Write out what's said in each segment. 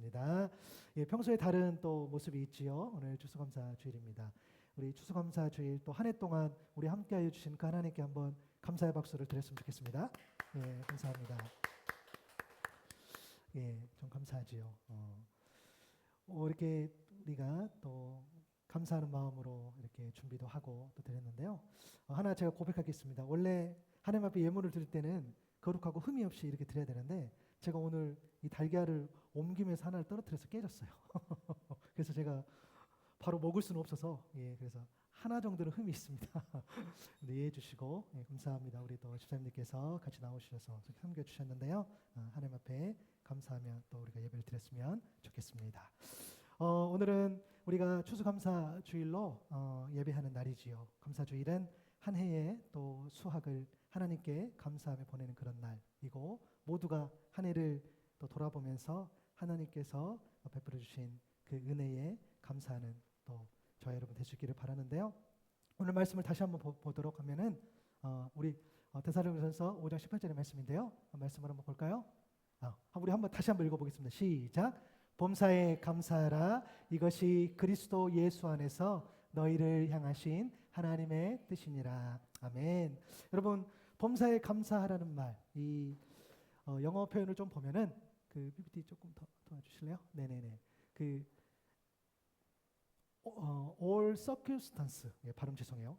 드리겠습니다. 예, 평소에 다른 또 모습이 있지요. 오늘 추수감사 주일입니다. 우리 추수감사 주일 또 한 해 동안 우리 함께하여 주신 그 하나님께 한번 감사의 박수를 드렸으면 좋겠습니다. 예, 감사합니다. 예, 좀 감사하지요. 이렇게 우리가 또 감사하는 마음으로 이렇게 준비도 하고 또 드렸는데요. 하나 제가 고백하겠습니다. 원래 하나님 앞에 예물을 드릴 때는 거룩하고 흠이 없이 이렇게 드려야 되는데 제가 오늘 이 달걀을 옮기면서 하나를 떨어뜨려서 깨졌어요. 그래서 제가 바로 먹을 수는 없어서 그래서 하나 정도는 흠이 있습니다. 근데 이해해 주시고 감사합니다. 우리 또 집사님들께서 같이 나오셔서 섬겨 주셨는데요. 하나님 앞에 감사하며 또 우리가 예배를 드렸으면 좋겠습니다. 오늘은 우리가 추수감사 주일로 예배하는 날이지요. 감사 주일은 한 해의 또 수확을 하나님께 감사하며 보내는 그런 날이고 모두가 한 해를 또 돌아보면서 하나님께서 베풀어 주신 그 은혜에 감사하는 또 저와 여러분 되시기를 바라는데요. 오늘 말씀을 다시 한번 보도록 하면은 우리 데살로니가전서 5장 18절의 말씀인데요. 말씀을 한번 볼까요? 우리 다시 한번 읽어보겠습니다. 시작. 범사에 감사하라. 이것이 그리스도 예수 안에서 너희를 향하신 하나님의 뜻이니라. 아멘. 여러분, 범사에 감사하라는 말, 이 영어 표현을 좀 보면은 그 PPT 조금 더 도와주실래요? 네네네. 그 all circumstance, 발음 죄송해요.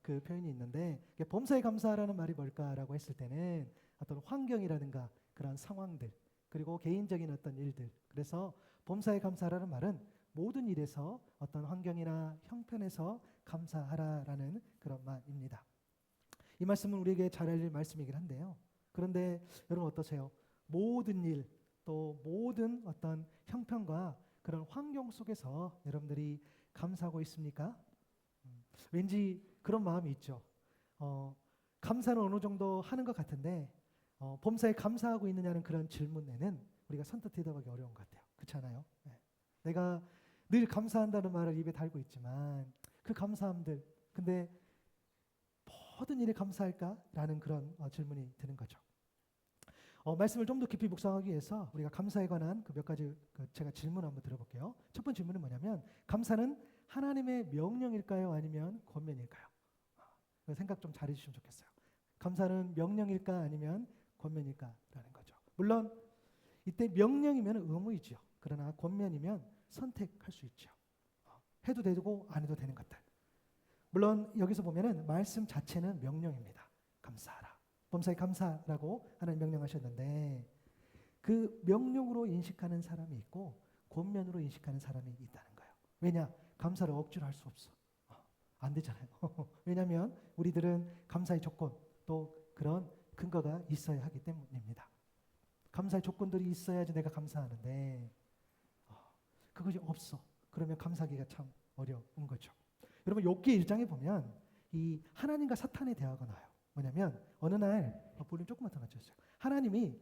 그 표현이 있는데 범사에 감사하라는 말이 뭘까라고 했을 때는 어떤 환경이라든가 그런 상황들 그리고 개인적인 어떤 일들, 그래서 범사에 감사하라는 말은 모든 일에서 어떤 환경이나 형편에서 감사하라라는 그런 말입니다. 이 말씀은 우리에게 잘 알릴 말씀이긴 한데요. 그런데 여러분 어떠세요? 모든 일, 또 모든 어떤 형편과 그런 환경 속에서 여러분들이 감사하고 있습니까? 왠지 그런 마음이 있죠. 감사는 어느 정도 하는 것 같은데 범사에 감사하고 있느냐는 그런 질문에는 우리가 선뜻 대답하기 어려운 것 같아요. 그렇지 않아요? 네. 내가 늘 감사한다는 말을 입에 달고 있지만 그 감사함들, 근데 모든 일에 감사할까라는 그런 질문이 드는 거죠. 말씀을 좀 더 깊이 묵상하기 위해서 우리가 감사에 관한 그 몇 가지 제가 질문 한번 들어볼게요. 첫 번째 질문은 뭐냐면 감사는 하나님의 명령일까요? 아니면 권면일까요? 생각 좀 잘해 주시면 좋겠어요. 감사는 명령일까 아니면 권면일까라는 거죠. 물론 이때 명령이면 의무이죠. 그러나 권면이면 선택할 수 있죠. 해도 되고 안 해도 되는 것들. 물론 여기서 보면은 말씀 자체는 명령입니다. 감사하라. 범사에 감사라고 하나님 명령하셨는데 그 명령으로 인식하는 사람이 있고 권면으로 인식하는 사람이 있다는 거예요. 왜냐? 감사를 억지로 할 수 없어. 안 되잖아요. 왜냐하면 우리들은 감사의 조건 또 그런 근거가 있어야 하기 때문입니다. 감사의 조건들이 있어야지 내가 감사하는데 그것이 없어. 그러면 감사하기가 참 어려운 거죠. 여러분 욥기 1장에 보면 이 하나님과 사탄의 대화가 나와요. 뭐냐면 어느 날 볼륨 조금만 더 낮춰주세요. 하나님이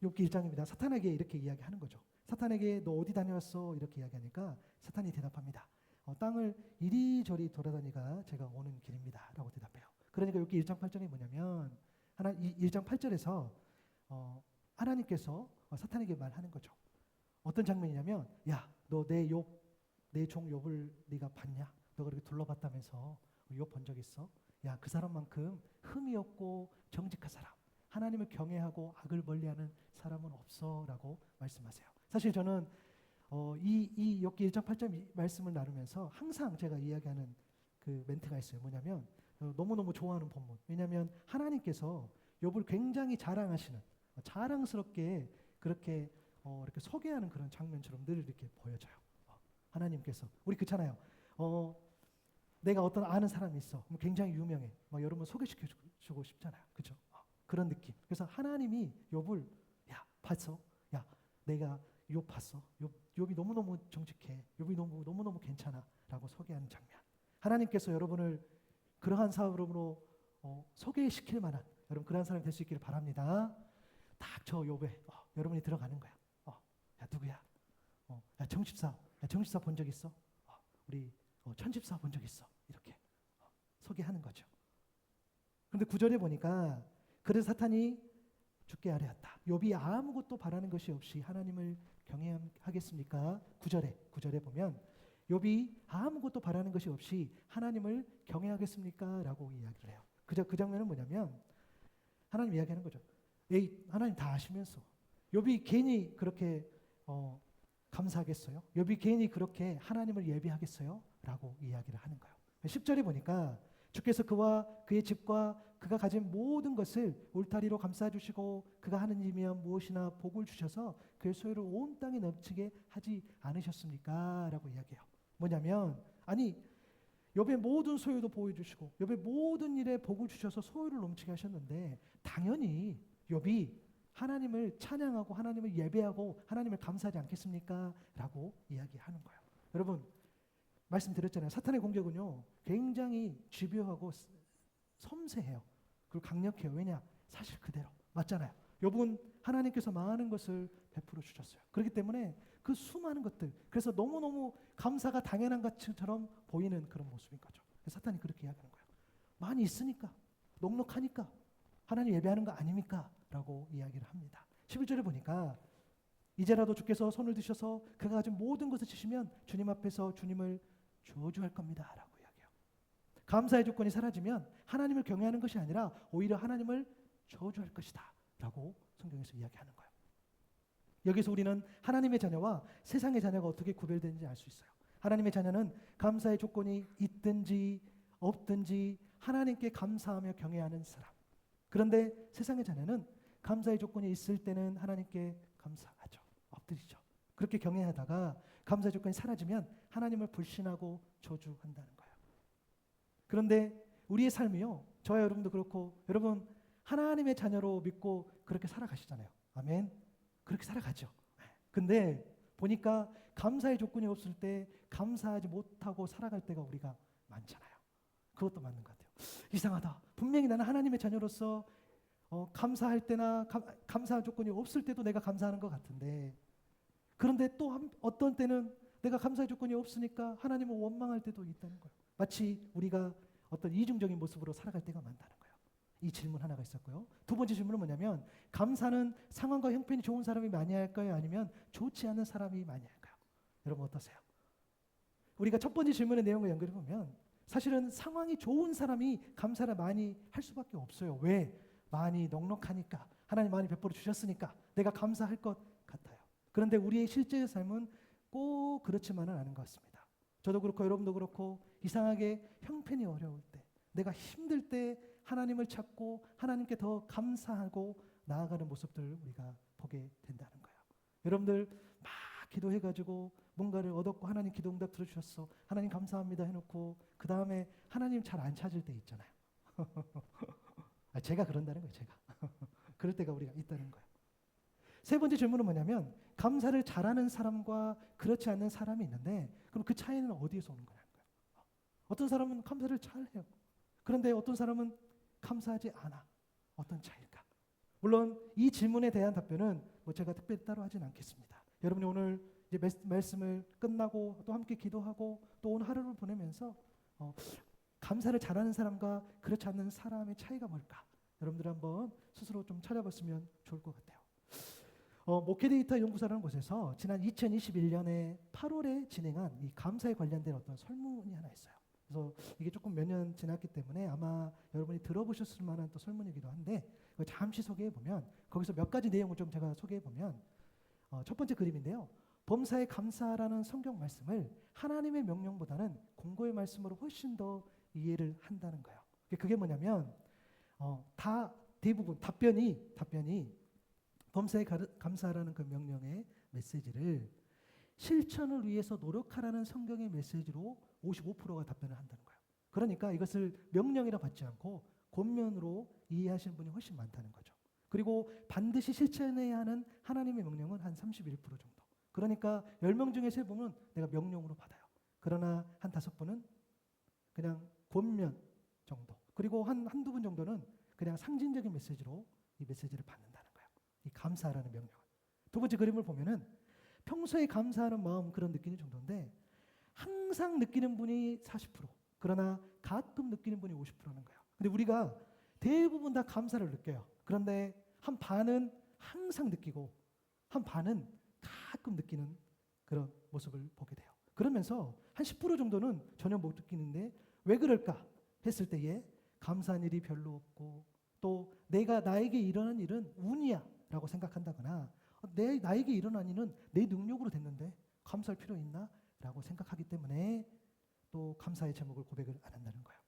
욥기 1장입니다. 사탄에게 이렇게 이야기하는 거죠. 사탄에게 너 어디 다녀왔어? 이렇게 이야기하니까 사탄이 대답합니다. 땅을 이리저리 돌아다니가 제가 오는 길입니다. 라고 대답해요. 그러니까 욥기 1장 8절이 뭐냐면 1장 8절에서 하나님께서 사탄에게 말하는 거죠. 어떤 장면이냐면 야, 너 내 종 욥을 네가 봤냐? 너가 그렇게 둘러봤다면서 욥 본 적 있어? 야, 그 사람만큼 흠이 없고 정직한 사람, 하나님을 경외하고 악을 멀리하는 사람은 없어라고 말씀하세요. 사실 저는 이 욥기 1장 8절 말씀을 나누면서 항상 제가 이야기하는 그 멘트가 있어요. 뭐냐면 너무너무 좋아하는 본문. 왜냐하면 하나님께서 욥을 굉장히 자랑하시는, 자랑스럽게 그렇게 이렇게 소개하는 그런 장면처럼 늘 이렇게 보여져요. 하나님께서 우리 그렇잖아요. 내가 어떤 아는 사람이 있어. 굉장히 유명해. 여러분 소개시켜주고 싶잖아요. 그렇죠? 그런 느낌. 그래서 하나님이 욥을 야 봤어? 야 내가 욥 봤어? 욥이 너무너무 정직해. 욥이 너무너무 괜찮아. 라고 소개하는 장면. 하나님께서 여러분을 그러한 사람으로 소개시킬 만한 여러분 그러한 사람이 될 수 있기를 바랍니다. 딱 저 욥에 여러분이 들어가는 거야. 야 누구야? 야 정집사 본 적 있어? 우리 천집사 본 적 있어? 이렇게 소개하는 거죠. 그런데 9절에 보니까 그래서 사탄이 죽게 하려 했다. 욥이 아무것도 바라는 것이 없이 하나님을 경외하겠습니까? 9절에 보면 욥이 아무것도 바라는 것이 없이 하나님을 경외하겠습니까? 라고 이야기를 해요. 그 장면은 뭐냐면 하나님 이야기하는 거죠. 에이, 하나님 다 아시면서 욥이 괜히 그렇게 감사하겠어요? 욥이 괜히 그렇게 하나님을 예배하겠어요? 라고 이야기를 하는 거예요. 10절에 보니까 주께서 그와 그의 집과 그가 가진 모든 것을 울타리로 감싸주시고 그가 하는 일이면 무엇이나 복을 주셔서 그의 소유를 온 땅에 넘치게 하지 않으셨습니까? 라고 이야기해요. 뭐냐면 아니 욥의 모든 소유도 보호해 주시고 욥의 모든 일에 복을 주셔서 소유를 넘치게 하셨는데 당연히 욥이 하나님을 찬양하고 하나님을 예배하고 하나님을 감사하지 않겠습니까? 라고 이야기하는 거예요. 여러분 말씀드렸잖아요. 사탄의 공격은요 굉장히 집요하고 섬세해요. 그리고 강력해요. 왜냐? 사실 그대로 맞잖아요. 욥은 하나님께서 많은 것을 베풀어 주셨어요. 그렇기 때문에 그 수많은 것들, 그래서 너무너무 감사가 당연한 것처럼 보이는 그런 모습인 거죠. 사탄이 그렇게 이야기하는 거예요. 많이 있으니까, 넉넉하니까 하나님 예배하는 거 아닙니까? 라고 이야기를 합니다. 11절에 보니까 이제라도 주께서 손을 드셔서 그가 가진 모든 것을 치시면 주님 앞에서 주님을 저주할 겁니다. 라고 이야기해요. 감사의 조건이 사라지면 하나님을 경외하는 것이 아니라 오히려 하나님을 저주할 것이다. 라고 성경에서 이야기하는 거예요. 여기서 우리는 하나님의 자녀와 세상의 자녀가 어떻게 구별되는지 알 수 있어요. 하나님의 자녀는 감사의 조건이 있든지 없든지 하나님께 감사하며 경외하는 사람. 그런데 세상의 자녀는 감사의 조건이 있을 때는 하나님께 감사하죠. 엎드리죠. 그렇게 경외하다가 감사의 조건이 사라지면 하나님을 불신하고 저주한다는 거예요. 그런데 우리의 삶이요. 저와 여러분도 그렇고 여러분 하나님의 자녀로 믿고 그렇게 살아가시잖아요. 아멘. 그렇게 살아가죠. 근데 보니까 감사의 조건이 없을 때 감사하지 못하고 살아갈 때가 우리가 많잖아요. 그것도 맞는 것 같아요. 이상하다. 분명히 나는 하나님의 자녀로서 감사할 때나 감사할 조건이 없을 때도 내가 감사하는 것 같은데 그런데 또 어떤 때는 내가 감사의 조건이 없으니까 하나님을 원망할 때도 있다는 거예요. 마치 우리가 어떤 이중적인 모습으로 살아갈 때가 많다는 거예요. 이 질문 하나가 있었고요. 두 번째 질문은 뭐냐면 감사는 상황과 형편이 좋은 사람이 많이 할까요? 아니면 좋지 않은 사람이 많이 할까요? 여러분 어떠세요? 우리가 첫 번째 질문의 내용과 연결해 보면 사실은 상황이 좋은 사람이 감사를 많이 할 수밖에 없어요. 왜? 많이 넉넉하니까 하나님 많이 베풀어 주셨으니까 내가 감사할 것 같아요. 그런데 우리의 실제의 삶은 꼭 그렇지만은 않은 것 같습니다. 저도 그렇고 여러분도 그렇고 이상하게 형편이 어려울 때 내가 힘들 때 하나님을 찾고 하나님께 더 감사하고 나아가는 모습들을 우리가 보게 된다는 거예요. 여러분들 막 기도해가지고 뭔가를 얻었고 하나님 기도 응답 들어주셨어. 하나님 감사합니다 해놓고 그 다음에 하나님 잘 안 찾을 때 있잖아요. 제가 그런다는 거예요. 제가. 그럴 때가 우리가 있다는 거예요. 세 번째 질문은 뭐냐면 감사를 잘하는 사람과 그렇지 않는 사람이 있는데 그럼 그 차이는 어디에서 오는 거냐는 거예요. 어떤 사람은 감사를 잘해요. 그런데 어떤 사람은 감사하지 않아. 어떤 차이일까? 물론 이 질문에 대한 답변은 제가 특별히 따로 하진 않겠습니다. 여러분이 오늘 이제 말씀을 끝나고 또 함께 기도하고 또 오늘 하루를 보내면서 감사를 잘하는 사람과 그렇지 않는 사람의 차이가 뭘까? 여러분들 한번 스스로 좀 찾아봤으면 좋을 것 같아요. 목회데이터 연구소라는 곳에서 지난 2021년에 8월에 진행한 이 감사에 관련된 어떤 설문이 하나 있어요. 그래서 이게 조금 몇 년 지났기 때문에 아마 여러분이 들어보셨을 만한 또 설문이기도 한데 잠시 소개해 보면 거기서 몇 가지 내용을 좀 제가 소개해 보면 첫 번째 그림인데요. 범사에 감사라는 성경 말씀을 하나님의 명령보다는 공고의 말씀으로 훨씬 더 이해를 한다는 거예요. 그게 뭐냐면 다 대부분 답변이 범사에 감사라는 그 명령의 메시지를 실천을 위해서 노력하라는 성경의 메시지로 55%가 답변을 한다는 거예요. 그러니까 이것을 명령이라 받지 않고 권면으로 이해하시는 분이 훨씬 많다는 거죠. 그리고 반드시 실천해야 하는 하나님의 명령은 한 31% 정도. 그러니까 10명 중에 3분은 내가 명령으로 받아요. 그러나 한 5분은 그냥 권면 정도. 그리고 한두 분 정도는 그냥 상징적인 메시지로 이 메시지를 받는다는 거예요. 이 감사라는 명령은. 두 번째 그림을 보면은 평소에 감사하는 마음 그런 느끼는 정도인데 항상 느끼는 분이 40%, 그러나 가끔 느끼는 분이 50%는 거예요. 근데 우리가 대부분 다 감사를 느껴요. 그런데 한 반은 항상 느끼고 한 반은 가끔 느끼는 그런 모습을 보게 돼요. 그러면서 한 10% 정도는 전혀 못 느끼는데 왜 그럴까 했을 때에 감사한 일이 별로 없고 또 나에게 일어난 일은 운이야 라고 생각한다거나 나에게 일어난 일은 내 능력으로 됐는데 감사할 필요 있나? 라고 생각하기 때문에 또 감사의 제목을 고백을 안 한다는 거예요.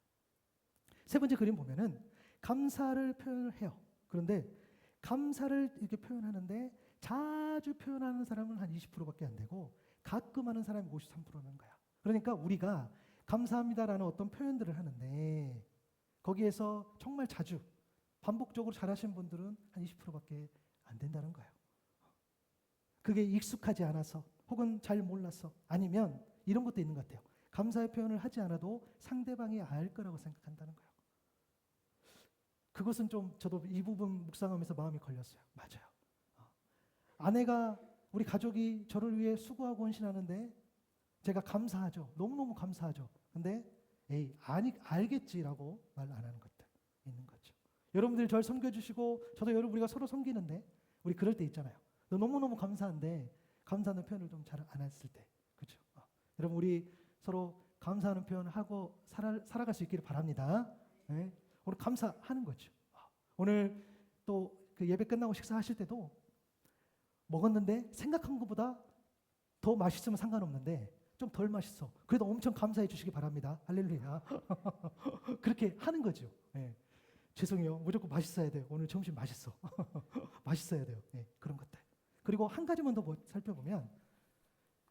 세 번째 그림 보면은 감사를 표현을 해요. 그런데 감사를 이렇게 표현하는데 자주 표현하는 사람은 한 20%밖에 안 되고 가끔 하는 사람이 53%는 거야. 그러니까 우리가 감사합니다라는 어떤 표현들을 하는데 거기에서 정말 자주 반복적으로 잘하시는 분들은 한 20%밖에 안 된다는 거예요. 그게 익숙하지 않아서 혹은 잘 몰라서 아니면 이런 것도 있는 것 같아요. 감사의 표현을 하지 않아도 상대방이 알 거라고 생각한다는 거예요. 그것은 좀 저도 이 부분 묵상하면서 마음이 걸렸어요. 맞아요. 아내가 우리 가족이 저를 위해 수고하고 헌신하는데 제가 감사하죠. 너무너무 감사하죠. 근데 에이 알겠지라고 말 안 하는 것들 있는 거죠. 여러분들이 저를 섬겨주시고 저도 우리가 서로 섬기는데 우리 그럴 때 있잖아요. 너무너무 감사한데 감사하는 표현을 좀 잘 안 했을 때 그렇죠. 여러분 우리 서로 감사하는 표현을 하고 살아갈 수 있기를 바랍니다. 네. 오늘 감사하는 거죠. 오늘 또 그 예배 끝나고 식사하실 때도 먹었는데 생각한 것보다 더 맛있으면 상관없는데 좀 덜 맛있어. 그래도 엄청 감사해 주시기 바랍니다. 할렐루야. 그렇게 하는 거죠. 네. 죄송해요. 무조건 맛있어야 돼요. 오늘 점심 맛있어. 맛있어야 돼요. 네. 그런 것들. 그리고 한 가지만 더 살펴보면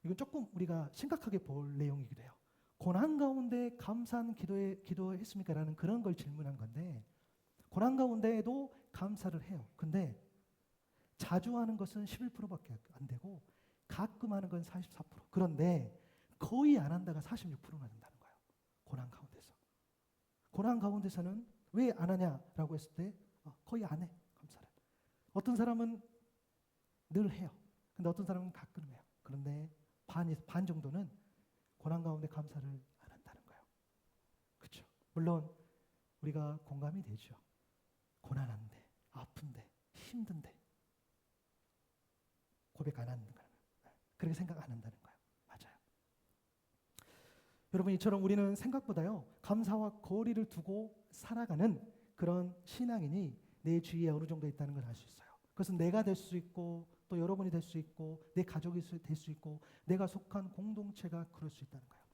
이건 조금 우리가 심각하게 볼 내용이기도 해요. 고난 가운데 감사한 기도했습니까? 라는 그런 걸 질문한 건데 고난 가운데에도 감사를 해요. 근데 자주 하는 것은 11%밖에 안 되고 가끔 하는 건 44%. 그런데 거의 안 한다가 46%나 된다는 거예요. 고난 가운데서. 고난 가운데서는 왜 안 하냐라고 했을 때 거의 안 해. 감사를. 어떤 사람은 늘 해요. 근데 어떤 사람은 가끔 해요. 그런데 반 정도는 고난 가운데 감사를 안 한다는 거예요. 그렇죠. 물론 우리가 공감이 되죠. 고난한데, 아픈데, 힘든데 고백 안 하는 거예요. 그렇게 생각 안 한다는 거예요. 맞아요. 여러분 이처럼 우리는 생각보다요 감사와 거리를 두고 살아가는 그런 신앙인이 내 주위에 어느 정도 있다는 걸 알 수 있어요. 그것은 내가 될 수 있고 또 여러분이 될 수 있고 내 가족이 될 수 있고 내가 속한 공동체가 그럴 수 있다는 거예요.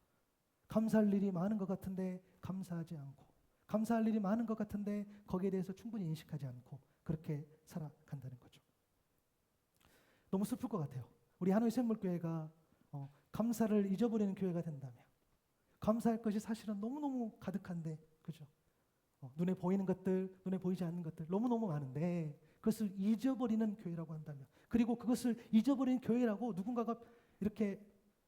감사할 일이 많은 것 같은데 감사하지 않고 감사할 일이 많은 것 같은데 거기에 대해서 충분히 인식하지 않고 그렇게 살아간다는 거죠. 너무 슬플 것 같아요. 우리 하노이 샘물교회가 감사를 잊어버리는 교회가 된다면 감사할 것이 사실은 너무너무 가득한데 그죠? 눈에 보이는 것들, 눈에 보이지 않는 것들 너무너무 많은데 그것을 잊어버리는 교회라고 한다면 그리고 그것을 잊어버리는 교회라고 누군가가 이렇게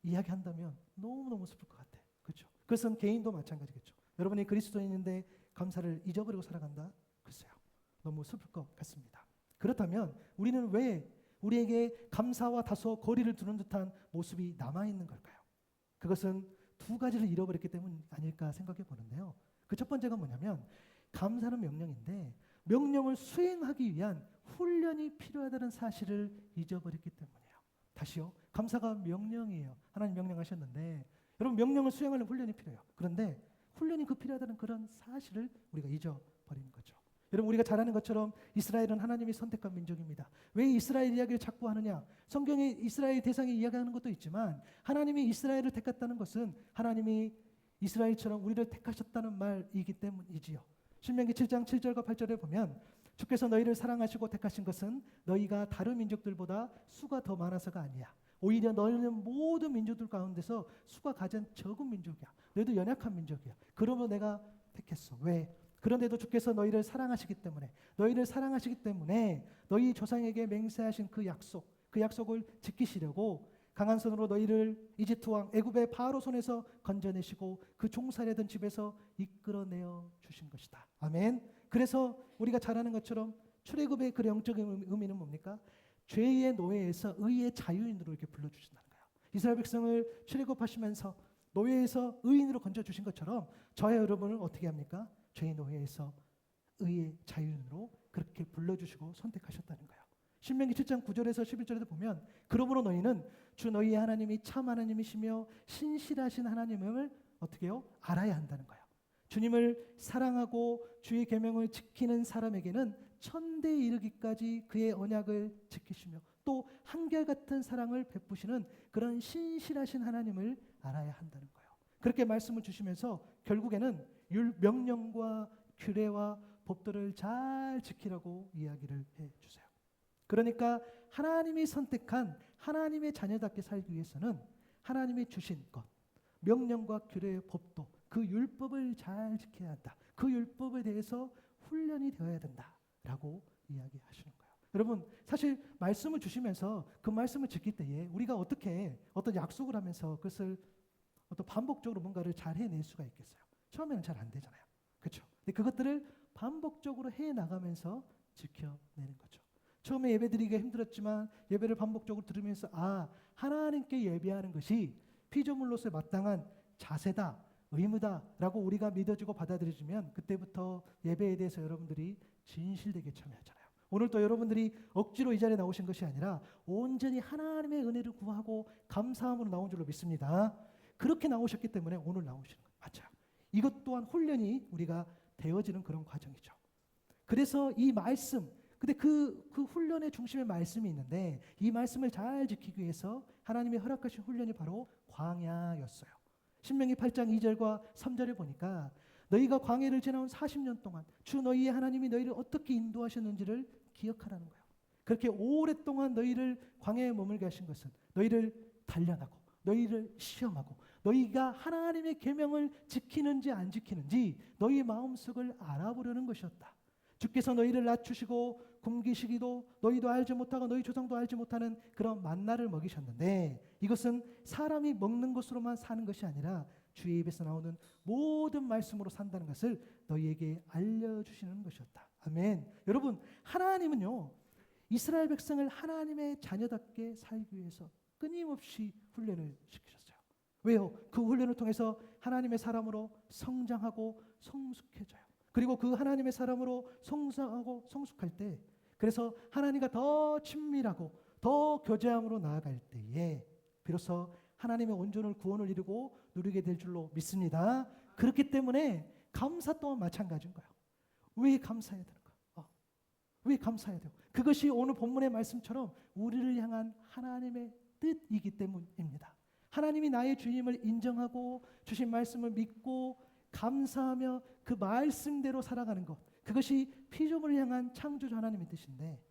이야기한다면 너무너무 슬플 것 같아요. 그렇죠? 그것은 개인도 마찬가지겠죠. 여러분이 그리스도인인데 감사를 잊어버리고 살아간다? 글쎄요. 너무 슬플 것 같습니다. 그렇다면 우리는 왜 우리에게 감사와 다소 거리를 두는 듯한 모습이 남아있는 걸까요? 그것은 두 가지를 잃어버렸기 때문 아닐까 생각해 보는데요. 그 첫 번째가 뭐냐면 감사는 명령인데 명령을 수행하기 위한 훈련이 필요하다는 사실을 잊어버렸기 때문이에요. 다시요. 감사가 명령이에요. 하나님 명령하셨는데 여러분 명령을 수행하려면 훈련이 필요해요. 그런데 훈련이 필요하다는 그런 사실을 우리가 잊어버리는 거죠. 여러분 우리가 잘 아는 것처럼 이스라엘은 하나님이 선택한 민족입니다. 왜 이스라엘 이야기를 자꾸 하느냐? 성경에 이스라엘 대상이 이야기하는 것도 있지만 하나님이 이스라엘을 택했다는 것은 하나님이 이스라엘처럼 우리를 택하셨다는 말이기 때문이지요. 신명기 7장 7절과 8절에 보면 주께서 너희를 사랑하시고 택하신 것은 너희가 다른 민족들보다 수가 더 많아서가 아니야. 오히려 너희는 모든 민족들 가운데서 수가 가장 적은 민족이야. 너희도 연약한 민족이야. 그러므로 내가 택했어. 왜? 그런데도 주께서 너희를 사랑하시기 때문에 너희 조상에게 맹세하신 그 약속을 지키시려고 강한 손으로 너희를 이집트 왕 애굽의 바로 손에서 건져내시고 그 종살이던 집에서 이끌어내어 주신 것이다. 아멘. 그래서 우리가 잘 아는 것처럼 출애굽의 그 영적인 의미는 뭡니까? 죄의 노예에서 의의 자유인으로 이렇게 불러주신다는 거예요. 이스라엘 백성을 출애굽하시면서 노예에서 의인으로 건져주신 것처럼 저와 여러분을 어떻게 합니까? 죄의 노예에서 의의 자유인으로 그렇게 불러주시고 선택하셨다는 거예요. 신명기 7장 9절에서 11절에도 보면 그러므로 너희는 주 너희의 하나님이 참 하나님이시며 신실하신 하나님을 어떻게 해요? 알아야 한다는 거예요. 주님을 사랑하고 주의 계명을 지키는 사람에게는 천대에 이르기까지 그의 언약을 지키시며 또 한결같은 사랑을 베푸시는 그런 신실하신 하나님을 알아야 한다는 거예요. 그렇게 말씀을 주시면서 결국에는 명령과 규례와 법도를 잘 지키라고 이야기를 해주세요. 그러니까 하나님이 선택한 하나님의 자녀답게 살기 위해서는 하나님이 주신 것, 명령과 규례, 법도, 그 율법을 잘 지켜야 한다. 그 율법에 대해서 훈련이 되어야 된다라고 이야기하시는 거예요. 여러분, 사실 말씀을 주시면서 그 말씀을 지킬 때에 우리가 어떻게 어떤 약속을 하면서 그것을 어떤 반복적으로 뭔가를 잘 해낼 수가 있겠어요? 처음에는 잘 안 되잖아요. 그렇죠? 근데 그것들을 반복적으로 해 나가면서 지켜내는 거죠. 처음에 예배드리기가 힘들었지만 예배를 반복적으로 들으면서 하나님께 예배하는 것이 피조물로서의 마땅한 자세다, 의무다라고 우리가 믿어지고 받아들여지면 그때부터 예배에 대해서 여러분들이 진실되게 참여하잖아요. 오늘 또 여러분들이 억지로 이 자리에 나오신 것이 아니라 온전히 하나님의 은혜를 구하고 감사함으로 나온 줄로 믿습니다. 그렇게 나오셨기 때문에 오늘 나오시는 거예요. 맞아요. 이것 또한 훈련이 우리가 되어지는 그런 과정이죠. 그래서 이 말씀, 근데 그 훈련의 중심에 말씀이 있는데 이 말씀을 잘 지키기 위해서 하나님이 허락하신 훈련이 바로 광야였어요. 신명기 8장 2절과 3절에 보니까 너희가 광야를 지나온 40년 동안 주 너희의 하나님이 너희를 어떻게 인도하셨는지를 기억하라는 거예요. 그렇게 오랫동안 너희를 광야에 머물게 하신 것은 너희를 단련하고 너희를 시험하고 너희가 하나님의 계명을 지키는지 안 지키는지 너희 마음속을 알아보려는 것이었다. 주께서 너희를 낮추시고 굶기시기도 너희도 알지 못하고 너희 조상도 알지 못하는 그런 만나를 먹이셨는데 이것은 사람이 먹는 것으로만 사는 것이 아니라 주의 입에서 나오는 모든 말씀으로 산다는 것을 너희에게 알려주시는 것이었다. 아멘. 여러분, 하나님은요 이스라엘 백성을 하나님의 자녀답게 살기 위해서 끊임없이 훈련을 시키셨어요. 왜요? 그 훈련을 통해서 하나님의 사람으로 성장하고 성숙해져요. 그리고 그 하나님의 사람으로 성장하고 성숙할 때 그래서 하나님과 더 친밀하고 더 교제함으로 나아갈 때에 비로소 하나님의 온전을 구원을 이루고 누리게 될 줄로 믿습니다. 그렇기 때문에 감사 또한 마찬가지인 거예요. 왜 감사해야 되는가? 왜 감사해야 돼요? 그것이 오늘 본문의 말씀처럼 우리를 향한 하나님의 뜻이기 때문입니다. 하나님이 나의 주님을 인정하고 주신 말씀을 믿고 감사하며 그 말씀대로 살아가는 것, 그것이 피조물을 향한 창조주 하나님의 뜻인데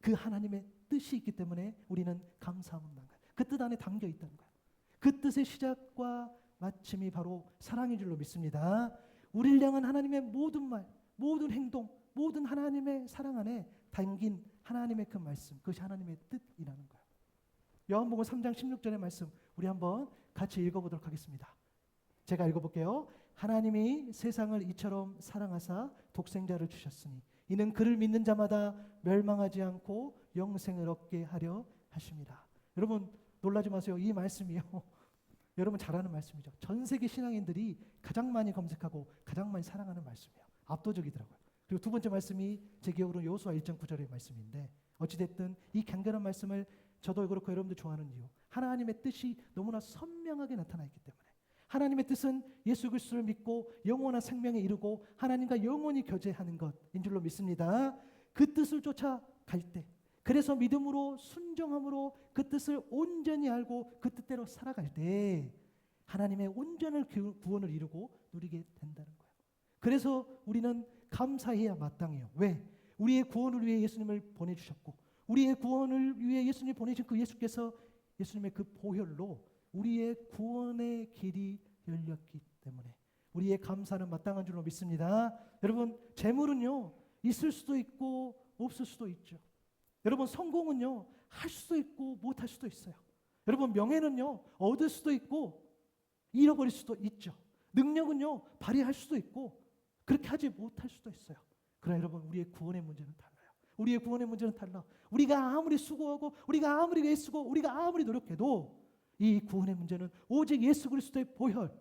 그 하나님의 뜻이 있기 때문에 우리는 감사하는 거예요. 그 뜻 안에 담겨 있다는 거예요. 그 뜻의 시작과 마침이 바로 사랑인 줄로 믿습니다. 우리를 향한 하나님의 모든 말, 모든 행동, 모든 하나님의 사랑 안에 담긴 하나님의 그 말씀, 그것이 하나님의 뜻이라는 거예요. 요한복음 3장 16절의 말씀 우리 한번 같이 읽어보도록 하겠습니다. 제가 읽어볼게요. 하나님이 세상을 이처럼 사랑하사 독생자를 주셨으니 이는 그를 믿는 자마다 멸망하지 않고 영생을 얻게 하려 하심이라. 여러분 놀라지 마세요. 이 말씀이요 여러분 잘 아는 말씀이죠. 전 세계 신앙인들이 가장 많이 검색하고 가장 많이 사랑하는 말씀이에요. 압도적이더라고요. 그리고 두 번째 말씀이 제 기억으로는 여호수아 1장 9절의 말씀인데 어찌됐든 이 간결한 말씀을 저도 그렇고 여러분들 좋아하는 이유, 하나님의 뜻이 너무나 선명하게 나타나 있기 때문에 하나님의 뜻은 예수 그리스도를 믿고 영원한 생명에 이르고 하나님과 영원히 교제하는 것인 줄로 믿습니다. 그 뜻을 쫓아갈 때 그래서 믿음으로 순종함으로 그 뜻을 온전히 알고 그 뜻대로 살아갈 때 하나님의 온전한 구원을 이루고 누리게 된다는 거예요. 그래서 우리는 감사해야 마땅해요. 왜? 우리의 구원을 위해 예수님을 보내주셨고 우리의 구원을 위해 예수님이 보내신 그 예수께서 예수님의 그 보혈로 우리의 구원의 길이 열렸기 때문에 우리의 감사는 마땅한 줄로 믿습니다. 여러분 재물은요 있을 수도 있고 없을 수도 있죠. 여러분 성공은요 할 수도 있고 못할 수도 있어요. 여러분 명예는요 얻을 수도 있고 잃어버릴 수도 있죠. 능력은요 발휘할 수도 있고 그렇게 하지 못할 수도 있어요. 그러나 여러분 우리의 구원의 문제는 달라요. 우리의 구원의 문제는 달라. 우리가 아무리 수고하고 우리가 아무리 애쓰고 우리가 아무리 노력해도 이 구원의 문제는 오직 예수 그리스도의 보혈,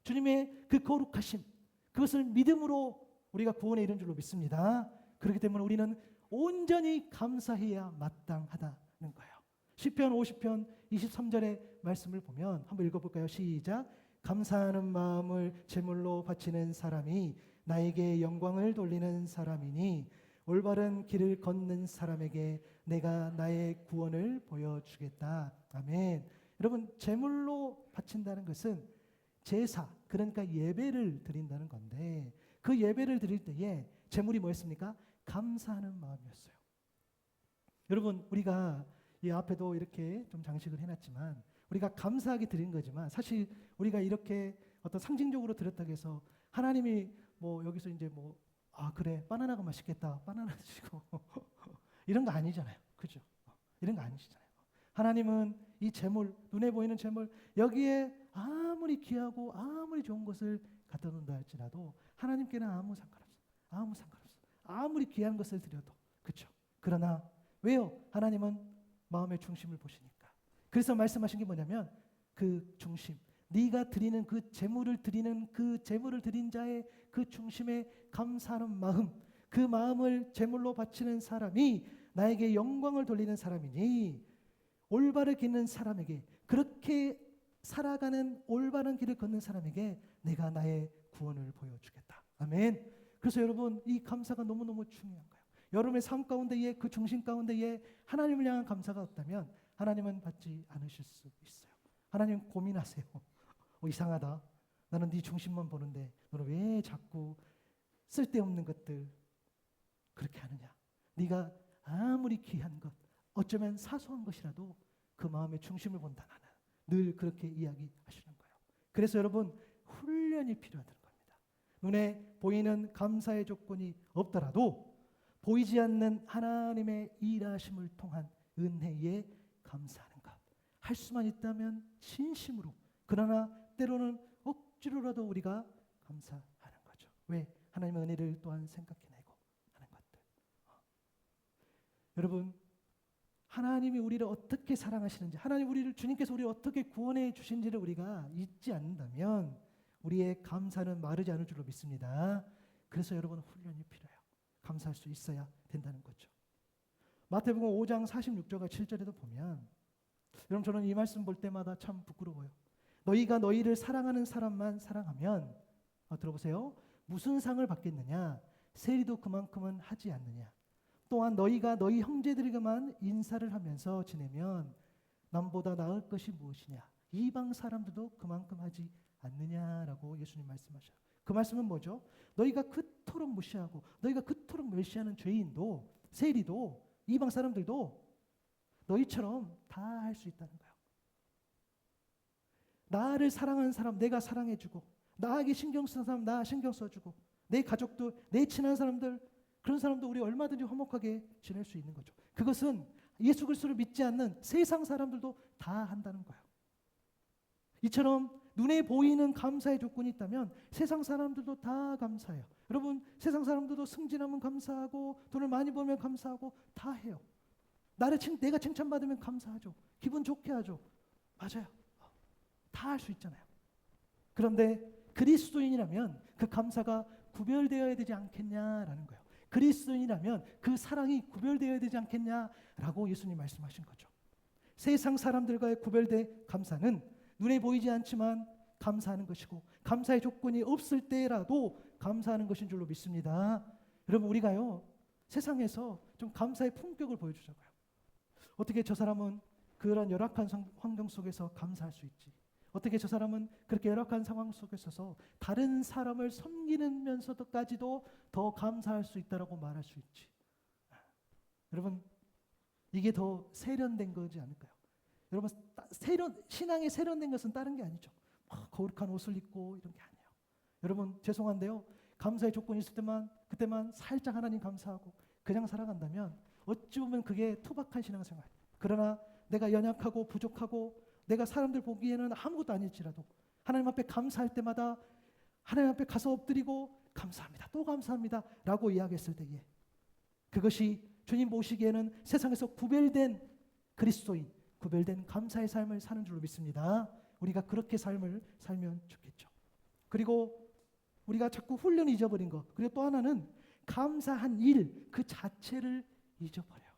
주님의 그 거룩하심, 그것을 믿음으로 우리가 구원에 이른 줄로 믿습니다. 그렇기 때문에 우리는 온전히 감사해야 마땅하다는 거예요. 시편 50편 23절의 말씀을 보면 한번 읽어볼까요? 시작. 감사하는 마음을 제물로 바치는 사람이 나에게 영광을 돌리는 사람이니 올바른 길을 걷는 사람에게 내가 나의 구원을 보여주겠다. 아멘. 여러분, 제물로 바친다는 것은 제사, 그러니까 예배를 드린다는 건데, 그 예배를 드릴 때에 제물이 뭐였습니까? 감사하는 마음이었어요. 여러분, 우리가 이 앞에도 이렇게 좀 장식을 해놨지만 우리가 감사하게 드린 거지만, 사실 우리가 이렇게 어떤 상징적으로 드렸다고 해서 하나님이 뭐 여기서 이제 뭐 그래 바나나가 맛있겠다 바나나 드시고 이런 거 아니잖아요. 그죠? 이런 거 아니시잖아요. 하나님은 이 재물, 눈에 보이는 재물, 여기에 아무리 귀하고 아무리 좋은 것을 갖다 놓는다 할지라도 하나님께는 아무 상관없어요. 아무 상관없어요. 아무리 귀한 것을 드려도. 그렇죠? 그러나 왜요? 하나님은 마음의 중심을 보시니까. 그래서 말씀하신 게 뭐냐면 그 중심, 네가 드리는 그 재물을 드리는 그 재물을 드린 자의 그 중심에 감사하는 마음, 그 마음을 제물로 바치는 사람이 나에게 영광을 돌리는 사람이니 올바르게 걷는 사람에게, 그렇게 살아가는 올바른 길을 걷는 사람에게 내가 나의 구원을 보여주겠다. 아멘. 그래서 여러분, 이 감사가 너무너무 중요한 거예요. 여러분의 삶 가운데에, 그 중심 가운데에 하나님을 향한 감사가 없다면 하나님은 받지 않으실 수 있어요. 하나님 고민하세요. 이상하다. 나는 네 중심만 보는데 너는 왜 자꾸 쓸데없는 것들 그렇게 하느냐. 네가 아무리 귀한 것, 어쩌면 사소한 것이라도 그 마음의 중심을 본다. 나는 늘 그렇게 이야기하시는 거예요. 그래서 여러분, 훈련이 필요하다는 겁니다. 눈에 보이는 감사의 조건이 없더라도 보이지 않는 하나님의 일하심을 통한 은혜에 감사하는 것, 할 수만 있다면 진심으로, 그러나 때로는 억지로라도 우리가 감사하는 거죠. 왜? 하나님의 은혜를 또한 생각해내고 하는 것들. 여러분, 하나님이 우리를 어떻게 사랑하시는지, 하나님 우리를, 주님께서 우리를 어떻게 구원해 주신지를 우리가 잊지 않는다면 우리의 감사는 마르지 않을 줄로 믿습니다. 그래서 여러분, 훈련이 필요해요. 감사할 수 있어야 된다는 거죠. 마태복음 5장 46절과 7절에도 보면, 여러분, 저는 이 말씀 볼 때마다 참 부끄러워요. 너희가 너희를 사랑하는 사람만 사랑하면, 들어보세요. 무슨 상을 받겠느냐? 세리도 그만큼은 하지 않느냐? 또한 너희가 너희 형제들에게만 인사를 하면서 지내면 남보다 나을 것이 무엇이냐? 이방 사람들도 그만큼 하지 않느냐라고 예수님 말씀하셔요. 그 말씀은 뭐죠? 너희가 그토록 무시하고 너희가 그토록 멸시하는 죄인도, 세리도, 이방 사람들도 너희처럼 다 할 수 있다는 거예요. 나를 사랑하는 사람 내가 사랑해주고, 나에게 신경 쓰는 사람 나 신경 써주고, 내 가족들, 내 친한 사람들, 그런 사람도 우리 얼마든지 화목하게 지낼 수 있는 거죠. 그것은 예수 그리스도를 믿지 않는 세상 사람들도 다 한다는 거예요. 이처럼 눈에 보이는 감사의 조건이 있다면 세상 사람들도 다 감사해요. 여러분, 세상 사람들도 승진하면 감사하고 돈을 많이 벌면 감사하고 다 해요. 내가 칭찬받으면 감사하죠. 기분 좋게 하죠. 맞아요. 다 할 수 있잖아요. 그런데 그리스도인이라면 그 감사가 구별되어야 되지 않겠냐라는 거예요. 그리스도인이라면 그 사랑이 구별되어야 되지 않겠냐라고 예수님 말씀하신 거죠. 세상 사람들과의 구별된 감사는 눈에 보이지 않지만 감사하는 것이고, 감사의 조건이 없을 때라도 감사하는 것인 줄로 믿습니다. 여러분, 우리가요 세상에서 좀 감사의 품격을 보여주자고요. 어떻게 저 사람은 그런 열악한 환경 속에서 감사할 수 있지? 어떻게 저 사람은 그렇게 열악한 상황 속에 있어서 다른 사람을 섬기면서도까지도 더 감사할 수 있다라고 말할 수 있지? 여러분, 이게 더 세련된 거지 않을까요? 여러분, 신앙이 세련된 것은 다른 게 아니죠. 거룩한 옷을 입고 이런 게 아니에요. 여러분, 죄송한데요, 감사의 조건이 있을 때만, 그때만 살짝 하나님 감사하고 그냥 살아간다면 어찌 보면 그게 투박한 신앙생활. 그러나 내가 연약하고 부족하고 내가 사람들 보기에는 아무것도 아닐지라도 하나님 앞에 감사할 때마다 하나님 앞에 가서 엎드리고 감사합니다, 또 감사합니다 라고 이야기했을 때에 그것이 주님 보시기에는 세상에서 구별된 그리스도인, 구별된 감사의 삶을 사는 줄로 믿습니다. 우리가 그렇게 삶을 살면 좋겠죠. 그리고 우리가 자꾸 훈련을 잊어버린 것, 그리고 또 하나는 감사한 일 그 자체를 잊어버려요.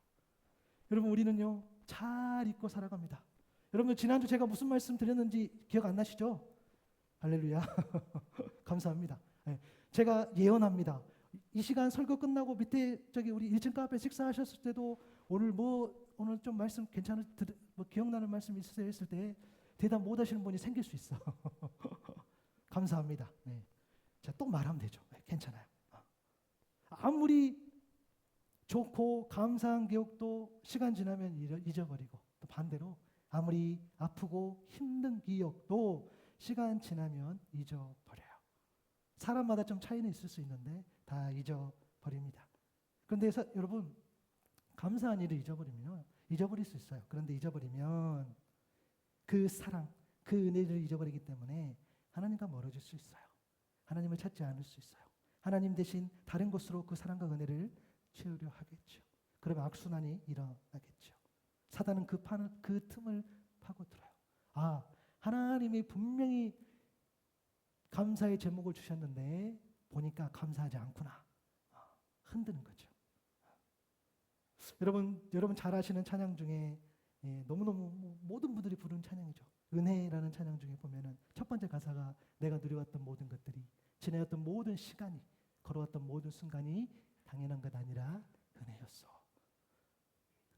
여러분 우리는요 잘 잊고 살아갑니다. 여러분 지난주 제가 무슨 말씀 드렸는지 기억 안 나시죠? 할렐루야. 감사합니다. 네, 제가 예언합니다. 이 시간 설교 끝나고 밑에 저기 우리 1층 카페 식사하셨을 때도 오늘 좀 말씀 괜찮은 뭐 기억나는 말씀 있으세요 했을 때 대답 못 하시는 분이 생길 수 있어. 감사합니다. 네. 자, 또 말하면 되죠. 네, 괜찮아요. 아무리 좋고 감사한 기억도 시간 지나면 잊어버리고 또 반대로 아무리 아프고 힘든 기억도 시간 지나면 잊어버려요. 사람마다 좀 차이는 있을 수 있는데 다 잊어버립니다. 그런데 여러분 감사한 일을 잊어버리면 잊어버릴 수 있어요. 그런데 잊어버리면 그 사랑, 그 은혜를 잊어버리기 때문에 하나님과 멀어질 수 있어요. 하나님을 찾지 않을 수 있어요. 하나님 대신 다른 곳으로 그 사랑과 은혜를 채우려 하겠죠. 그러면 악순환이 일어나겠죠. 사단은 그 틈을 파고들어요. 아, 하나님이 분명히 감사의 제목을 주셨는데 보니까 감사하지 않구나. 흔드는 거죠. 여러분 잘 아시는 찬양 중에 너무너무 모든 분들이 부르는 찬양이죠. 은혜라는 찬양 중에 보면은 첫 번째 가사가 내가 누려왔던 모든 것들이 지내왔던 모든 시간이 걸어왔던 모든 순간이 당연한 것 아니라 은혜였어.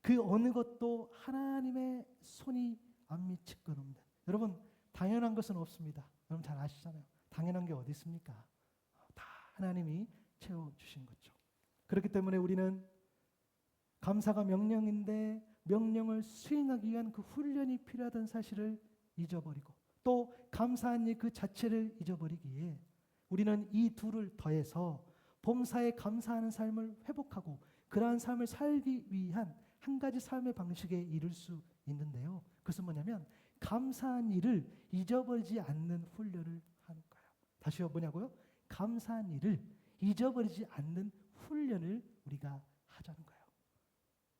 그 어느 것도 하나님의 손이 안 미칠 것 없는. 여러분 당연한 것은 없습니다. 여러분 잘 아시잖아요. 당연한 게 어디 있습니까? 다 하나님이 채워주신 거죠. 그렇기 때문에 우리는 감사가 명령인데 명령을 수행하기 위한 그 훈련이 필요하다는 사실을 잊어버리고 또 감사한 일 그 자체를 잊어버리기에 우리는 이 둘을 더해서 범사에 감사하는 삶을 회복하고 그러한 삶을 살기 위한 한 가지 삶의 방식에 이를 수 있는데요. 그것은 뭐냐면 감사한 일을 잊어버리지 않는 훈련을 하는 거예요. 다시요 뭐냐고요? 감사한 일을 잊어버리지 않는 훈련을 우리가 하자는 거예요.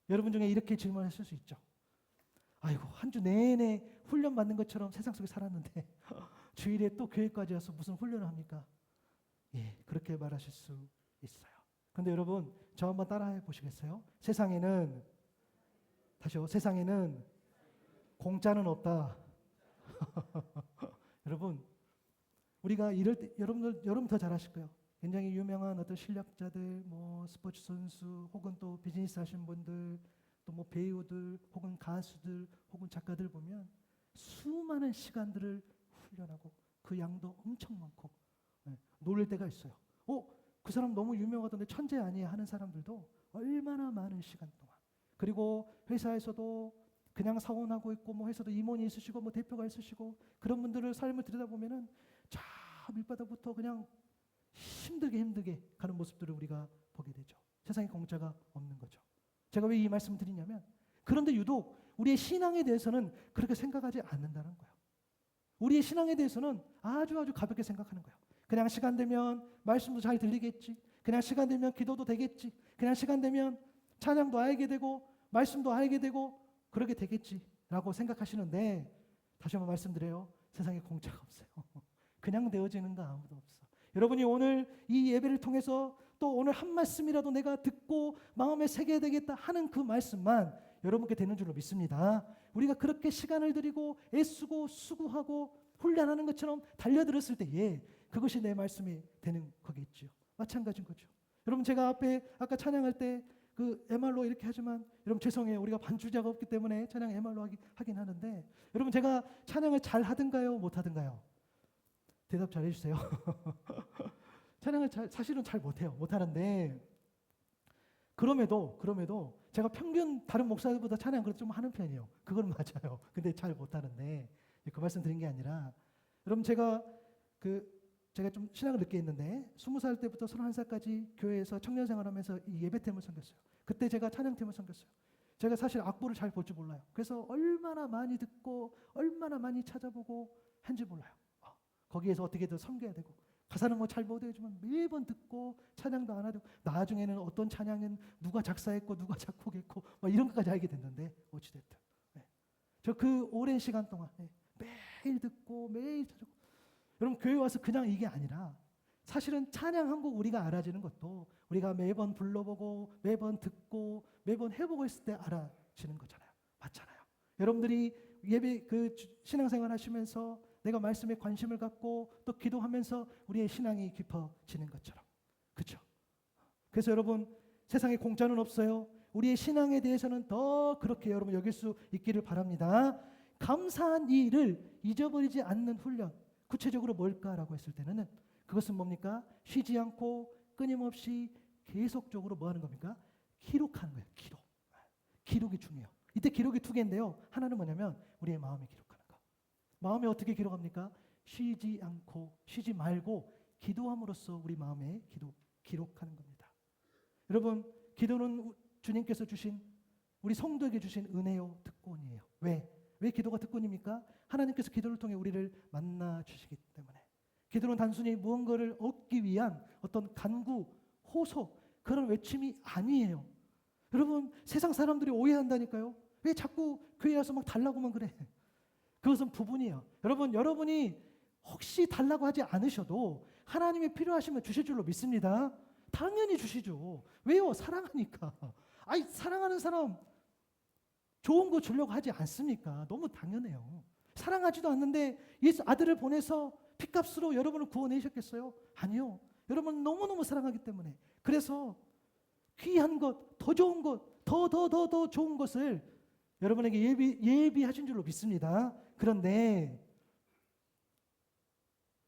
여러분 중에 이렇게 질문하실 수 있죠. 아이고 한 주 내내 훈련 받는 것처럼 세상 속에 살았는데 주일에 또 교회까지 와서 무슨 훈련을 합니까? 예, 그렇게 말하실 수 있어요. 근데 여러분 저 한번 따라해 보시겠어요? 세상에는 공짜는 없다. 여러분 우리가 이럴 때 여러분 더 잘하실 거예요. 굉장히 유명한 어떤 실력자들, 뭐 스포츠 선수, 혹은 또 비즈니스 하시는 분들, 또 뭐 배우들, 혹은 가수들, 혹은 작가들 보면 수많은 시간들을 훈련하고 그 양도 엄청 많고 놀릴 때가 있어요. 그 사람 너무 유명하던데 천재 아니야 하는 사람들도 얼마나 많은 시간 동안. 그리고 회사에서도 그냥 사원하고 있고 뭐 회사도 임원이 있으시고 뭐 대표가 있으시고 그런 분들을 삶을 들여다보면은 저 밑바닥부터 그냥 힘들게 가는 모습들을 우리가 보게 되죠. 세상에 공짜가 없는 거죠. 제가 왜 이 말씀을 드리냐면 그런데 유독 우리의 신앙에 대해서는 그렇게 생각하지 않는다는 거예요. 우리의 신앙에 대해서는 아주 가볍게 생각하는 거예요. 그냥 시간 되면 말씀도 잘 들리겠지. 그냥 시간 되면 기도도 되겠지. 그냥 시간 되면 찬양도 알게 되고 말씀도 알게 되고 그러게 되겠지라고 생각하시는데 다시 한번 말씀드려요. 세상에 공짜가 없어요. 그냥 되어지는 거 아무도 없어. 여러분이 오늘 이 예배를 통해서 또 오늘 한 말씀이라도 내가 듣고 마음에 새겨야 되겠다 하는 그 말씀만 여러분께 되는 줄로 믿습니다. 우리가 그렇게 시간을 들이고 애쓰고 수고하고 훈련하는 것처럼 달려들었을 때에 그것이 내 말씀이 되는 거겠죠. 마찬가지인 거죠. 여러분 제가 앞에 아까 찬양할 때 그 MR로 이렇게 하지만 여러분 죄송해요. 우리가 반주자가 없기 때문에 찬양 MR로 하긴 하는데 여러분 제가 찬양을 잘 하든가요? 못 하든가요? 대답 잘 해주세요. 찬양을 사실은 잘 못해요. 못하는데 그럼에도 제가 평균 다른 목사들보다 찬양 그래도 좀 하는 편이에요. 그건 맞아요. 근데 잘 못하는데 그 말씀 드린 게 아니라 여러분 제가 좀 신앙을 늦게 했는데 20살 때부터 31살까지 교회에서 청년 생활하면서 이 예배팀을 섬겼어요. 그때 제가 찬양팀을 섬겼어요. 제가 사실 악보를 잘 볼 줄 몰라요. 그래서 얼마나 많이 듣고 얼마나 많이 찾아보고 한지 몰라요. 거기에서 어떻게든 섬겨야 되고 가사는 뭐 잘 못 외우지만 매번 듣고 찬양도 안 하고 나중에는 어떤 찬양은 누가 작사했고 누가 작곡했고 뭐 이런 것까지 알게 됐는데 어찌됐든 저 그 오랜 시간 동안 매일 듣고 매일 찾아보고 여러분 교회 와서 그냥 이게 아니라 사실은 찬양 한 곡 우리가 알아지는 것도 우리가 매번 불러보고 매번 듣고 매번 해보고 있을 때 알아지는 거잖아요. 맞잖아요. 여러분들이 예배 신앙생활 하시면서 내가 말씀에 관심을 갖고 또 기도하면서 우리의 신앙이 깊어지는 것처럼. 그렇죠? 그래서 여러분 세상에 공짜는 없어요. 우리의 신앙에 대해서는 더 그렇게 여러분 여길 수 있기를 바랍니다. 감사한 일을 잊어버리지 않는 훈련. 구체적으로 뭘까라고 했을 때는 그것은 뭡니까? 쉬지 않고 끊임없이 계속적으로 뭐 하는 겁니까? 기록하는 거예요. 기록. 기록이 중요해요. 이때 기록이 두 개인데요. 하나는 뭐냐면 우리의 마음에 기록하는 거. 마음에 어떻게 기록합니까? 쉬지 않고 쉬지 말고 기도함으로써 우리 마음에 기록하는 겁니다. 여러분 기도는 주님께서 주신 우리 성도에게 주신 은혜요 특권이에요. 왜 기도가 특권입니까? 하나님께서 기도를 통해 우리를 만나 주시기 때문에. 기도는 단순히 무언가를 얻기 위한 어떤 간구, 호소 그런 외침이 아니에요. 여러분 세상 사람들이 오해한다니까요. 왜 자꾸 교회 와서 막 달라고만 그래? 그것은 부분이에요. 여러분이 혹시 달라고 하지 않으셔도 하나님이 필요하시면 주실 줄로 믿습니다. 당연히 주시죠. 왜요? 사랑하니까. 아니 사랑하는 사람 좋은 거 주려고 하지 않습니까? 너무 당연해요. 사랑하지도 않는데 예수 아들을 보내서 핏값으로 여러분을 구원해주셨겠어요? 아니요. 여러분 너무너무 사랑하기 때문에. 그래서 귀한 것, 더 좋은 것, 더 좋은 것을 여러분에게 예비하신 줄로 믿습니다. 그런데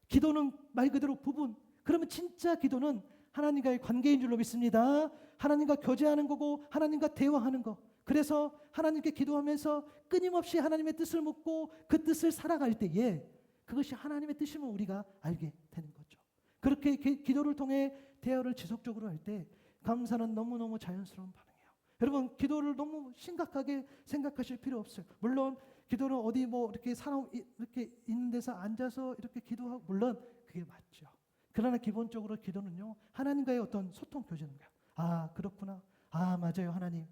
기도는 말 그대로 부분. 그러면 진짜 기도는 하나님과의 관계인 줄로 믿습니다. 하나님과 교제하는 거고 하나님과 대화하는 거. 그래서 하나님께 기도하면서 끊임없이 하나님의 뜻을 묻고 그 뜻을 살아갈 때에 그것이 하나님의 뜻임을 우리가 알게 되는 거죠. 그렇게 기도를 통해 대화를 지속적으로 할 때 감사는 너무너무 자연스러운 반응이에요. 여러분 기도를 너무 심각하게 생각하실 필요 없어요. 물론 기도는 어디 뭐 이렇게 사람 이렇게 있는 데서 앉아서 이렇게 기도하고 물론 그게 맞죠. 그러나 기본적으로 기도는요 하나님과의 어떤 소통 교제는 거예요. 아 그렇구나. 아 맞아요 하나님.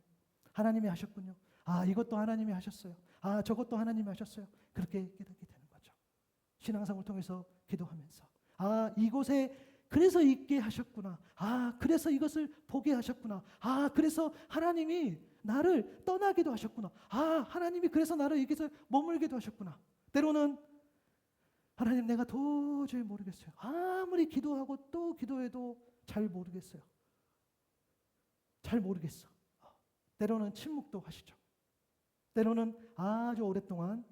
하나님이 하셨군요. 아 이것도 하나님이 하셨어요. 아 저것도 하나님이 하셨어요. 그렇게 깨닫게 되는 거죠. 신앙생활을 통해서 기도하면서 아 이곳에 그래서 있게 하셨구나. 아 그래서 이것을 보게 하셨구나. 아 그래서 하나님이 나를 떠나기도 하셨구나. 아 하나님이 그래서 나를 여기서 머물게도 하셨구나. 때로는 하나님 내가 도저히 모르겠어요. 아무리 기도하고 또 기도해도 잘 모르겠어요. 잘 모르겠어. 때로는 침묵도 하시죠. 때로는 아주 오랫동안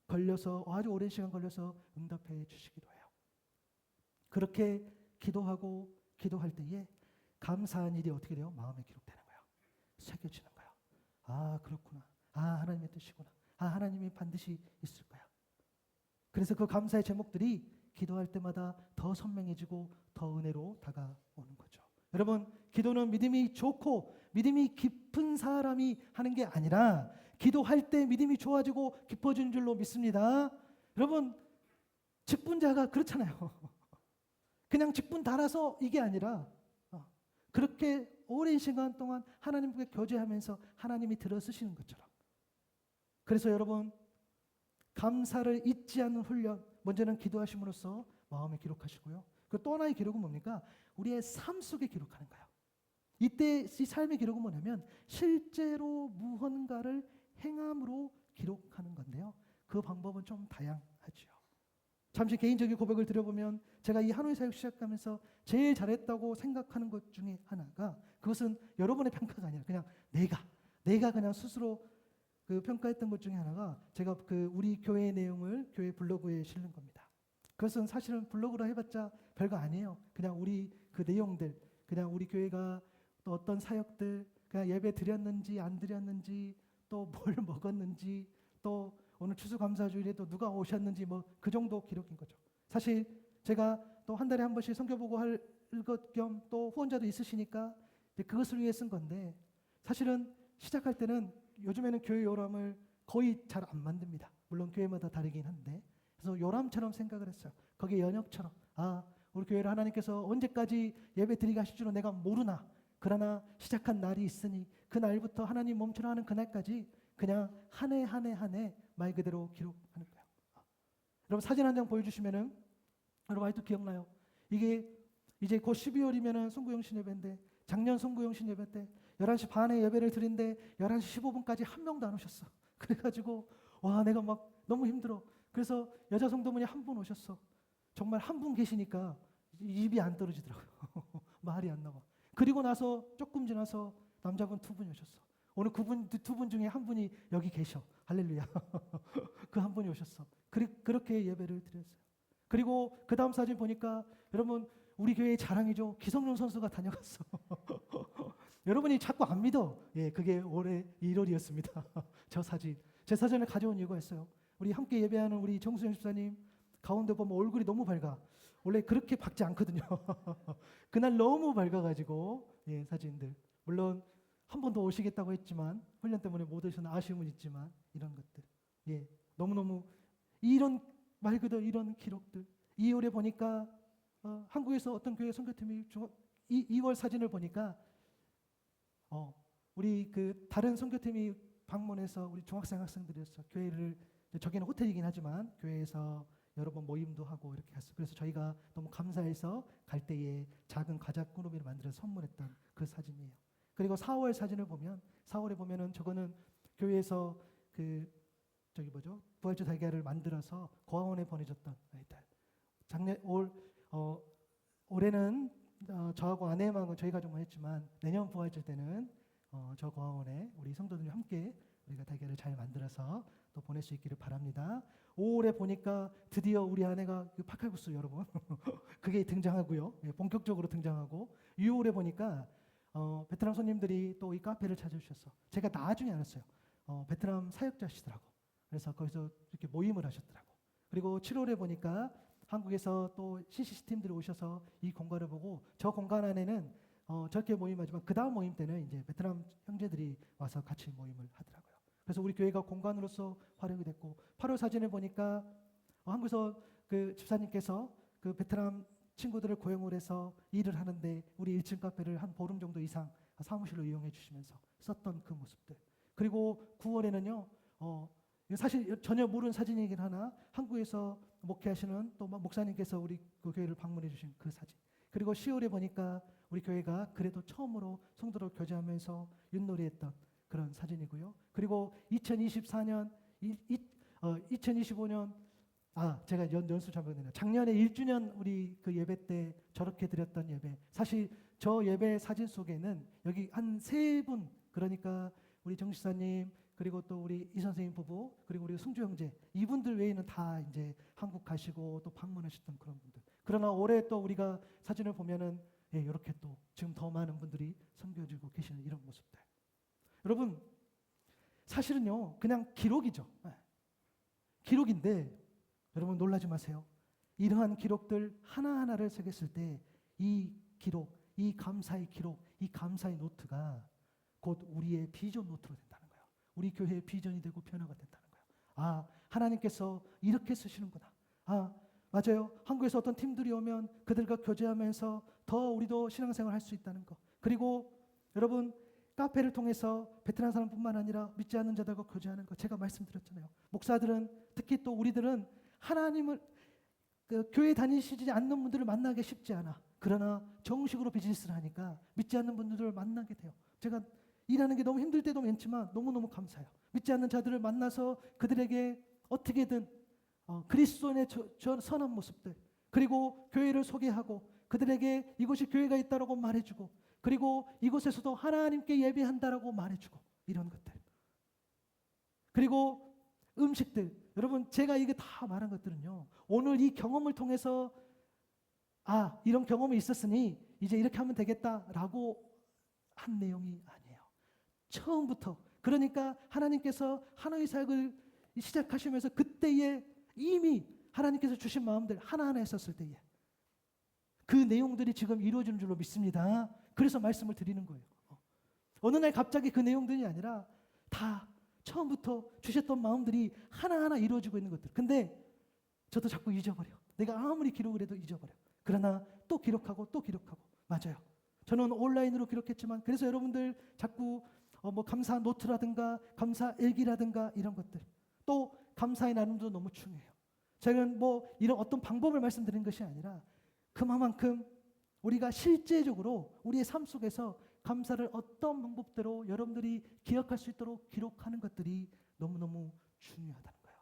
걸려서 아주 오랜 시간 걸려서 응답해 주시기도 해요. 그렇게 기도하고 기도할 때에 감사한 일이 어떻게 돼요? 마음에 기록되는 거예요. 새겨지는 거예요. 아 그렇구나. 아 하나님의 뜻이구나. 아 하나님이 반드시 있을 거야. 그래서 그 감사의 제목들이 기도할 때마다 더 선명해지고 더 은혜로 다가오는 거죠. 여러분 기도는 믿음이 좋고 믿음이 깊은 사람이 하는 게 아니라 기도할 때 믿음이 좋아지고 깊어지는 줄로 믿습니다. 여러분 직분자가 그렇잖아요. 그냥 직분 달아서 이게 아니라 그렇게 오랜 시간 동안 하나님께 교제하면서 하나님이 들어쓰시는 것처럼. 그래서 여러분 감사를 잊지 않는 훈련 먼저는 기도하심으로써 마음에 기록하시고요. 그 또 하나의 기록은 뭡니까? 우리의 삶 속에 기록하는 거예요. 이때 이 삶의 기록은 뭐냐면 실제로 무언가를 행함으로 기록하는 건데요. 그 방법은 좀 다양하죠. 잠시 개인적인 고백을 드려보면 제가 이 한우의 사역 시작하면서 제일 잘했다고 생각하는 것 중에 하나가 그것은 여러분의 평가가 아니라 그냥 내가 그냥 스스로 그 평가했던 것 중에 하나가 제가 그 우리 교회의 내용을 교회 블로그에 실는 겁니다. 그것은 사실은 블로그로 해봤자 별거 아니에요. 그냥 우리 그 내용들, 그냥 우리 교회가 또 어떤 사역들, 그냥 예배 드렸는지 안 드렸는지, 또 뭘 먹었는지, 또 오늘 추수감사주일에 또 누가 오셨는지 뭐 그 정도 기록인 거죠. 사실 제가 또 한 달에 한 번씩 선교 보고 할 것 겸 또 후원자도 있으시니까 그것을 위해 쓴 건데 사실은 시작할 때는 요즘에는 교회 요람을 거의 잘 안 만듭니다. 물론 교회마다 다르긴 한데 그래서 요람처럼 생각을 했어요. 거기에 연역처럼 우리 교회를 하나님께서 언제까지 예배 드리게 하실 줄은 내가 모르나 그러나 시작한 날이 있으니 그 날부터 하나님 멈추라 하는 그날까지 그냥 한 해 말 그대로 기록하는 거예요. 여러분 사진 한 장 보여주시면은 여러분 아직도 기억나요? 이게 이제 곧 12월이면은 송구영신 예배인데 작년 송구영신 예배 때 11시 반에 예배를 드린데 11시 15분까지 한 명도 안 오셨어. 그래가지고 와 내가 막 너무 힘들어. 그래서 여자 성도분이 한 분 오셨어. 정말 한 분 계시니까 입이 안 떨어지더라고요. 말이 안 나와. 그리고 나서 조금 지나서 남자분 두 분이 오셨어. 오늘 두 분 중에 한 분이 여기 계셔. 할렐루야. 그 한 분이 오셨어. 그렇게 예배를 드렸어요. 그리고 그 다음 사진 보니까 여러분 우리 교회의 자랑이죠. 기성용 선수가 다녀갔어. 여러분이 자꾸 안 믿어. 예, 그게 올해 1월이었습니다. 저 사진. 제 사진을 가져온 이유가 있어요. 우리 함께 예배하는 우리 정수영 집사님 가운데 보면 얼굴이 너무 밝아. 원래 그렇게 밝지 않거든요. 그날 너무 밝아가지고 예, 사진들. 물론 한 번 더 오시겠다고 했지만 훈련 때문에 못 오셔서 아쉬움은 있지만 이런 것들. 예, 너무너무 이런 말 그대로 이런 기록들. 2월에 보니까 한국에서 어떤 교회 선교팀이 2월 사진을 보니까 우리 그 다른 선교팀이 방문해서 우리 중학생 학생들이었어. 교회를 저기는 호텔이긴 하지만 교회에서 여러 번 모임도 하고 이렇게 갔어. 그래서 저희가 너무 감사해서 갈 때에 작은 과자 꾸러미를 만들어서 선물했던 그 사진이에요. 그리고 4월 사진을 보면 4월에 보면은 저거는 교회에서 그 저기 뭐죠? 부활주 달걀을 만들어서 고아원에 보내줬던 아이들. 올해는 저하고 아내만 저희 가족만 했지만 내년 부활절 때는 저 고아원에 우리 성도들이 함께 우리가 달걀을 잘 만들어서 또 보낼 수 있기를 바랍니다. 5월에 보니까 드디어 우리 아내가 그 파칼국수 여러분 그게 등장하고요. 예, 본격적으로 등장하고 6월에 보니까 베트남 손님들이 또 이 카페를 찾아주셨어. 제가 나중에 알았어요. 베트남 사역자시더라고. 그래서 거기서 이렇게 모임을 하셨더라고. 그리고 7월에 보니까 한국에서 또 CCC 팀들이 오셔서 이 공간을 보고 저 공간 안에는 저렇게 모임하지만 그 다음 모임 때는 이제 베트남 형제들이 와서 같이 모임을 하더라고요. 그래서 우리 교회가 공간으로서 활용이 됐고 8월 사진을 보니까 한국에서 그 집사님께서 그 베트남 친구들을 고용을 해서 일을 하는데 우리 1층 카페를 한 보름 정도 이상 사무실로 이용해 주시면서 썼던 그 모습들. 그리고 9월에는요. 사실 전혀 모르는 사진이긴 하나 한국에서 목회하시는 또 목사님께서 우리 그 교회를 방문해 주신 그 사진. 그리고 10월에 보니까 우리 교회가 그래도 처음으로 성도로 교제하면서 윷놀이했던 그런 사진이고요. 그리고 2024년, 2025년 제가 연수 잘못했네요. 작년에 1주년 우리 그 예배 때 저렇게 드렸던 예배. 사실 저 예배 사진 속에는 여기 한 3분 그러니까 우리 정식사님 그리고 또 우리 이 선생님 부부 그리고 우리 승주 형제 이분들 외에는 다 이제 한국 가시고 또 방문하셨던 그런 분들. 그러나 올해 또 우리가 사진을 보면은 예, 이렇게 또 지금 더 많은 분들이 섬겨주고 계시는 이런 모습들. 여러분 사실은요 그냥 기록이죠. 기록인데 여러분 놀라지 마세요. 이러한 기록들 하나하나를 새겼을 때 이 기록, 이 감사의 기록, 이 감사의 노트가 곧 우리의 비전 노트로 된다는 거예요. 우리 교회의 비전이 되고 변화가 된다는 거예요. 하나님께서 이렇게 쓰시는구나. 맞아요. 한국에서 어떤 팀들이 오면 그들과 교제하면서 더 우리도 신앙생활 할 수 있다는 거. 그리고 여러분 카페를 통해서 베트남 사람뿐만 아니라 믿지 않는 자들과 교제하는 거 제가 말씀드렸잖아요. 목사들은 특히 또 우리들은 하나님을 교회 다니시지 않는 분들을 만나기 쉽지 않아. 그러나 정식으로 비즈니스를 하니까 믿지 않는 분들을 만나게 돼요. 제가 일하는 게 너무 힘들 때도 많지만 너무너무 감사해요. 믿지 않는 자들을 만나서 그들에게 어떻게든 그리스도인의 선한 모습들 그리고 교회를 소개하고 그들에게 이곳이 교회가 있다라고 말해주고 그리고 이곳에서도 하나님께 예배한다라고 말해주고 이런 것들. 그리고 음식들. 여러분 제가 이게 다 말한 것들은요. 오늘 이 경험을 통해서 이런 경험이 있었으니 이제 이렇게 하면 되겠다라고 한 내용이 아니에요. 처음부터. 그러니까 하나님께서 하나의 사역을 시작하시면서 그때에 이미 하나님께서 주신 마음들 하나하나 했었을 때에 그 내용들이 지금 이루어지는 줄로 믿습니다. 그래서 말씀을 드리는 거예요. 어느 날 갑자기 그 내용들이 아니라 다 처음부터 주셨던 마음들이 하나하나 이루어지고 있는 것들. 근데 저도 자꾸 잊어버려. 내가 아무리 기록을 해도 잊어버려. 그러나 또 기록하고 또 기록하고. 맞아요. 저는 온라인으로 기록했지만 그래서 여러분들 자꾸 감사 노트라든가 감사 일기라든가 이런 것들 또 감사의 나눔도 너무 중요해요. 제가 이런 어떤 방법을 말씀드리는 것이 아니라 그만큼 우리가 실제적으로 우리의 삶 속에서 감사를 어떤 방법대로 여러분들이 기억할 수 있도록 기록하는 것들이 너무너무 중요하다는 거예요.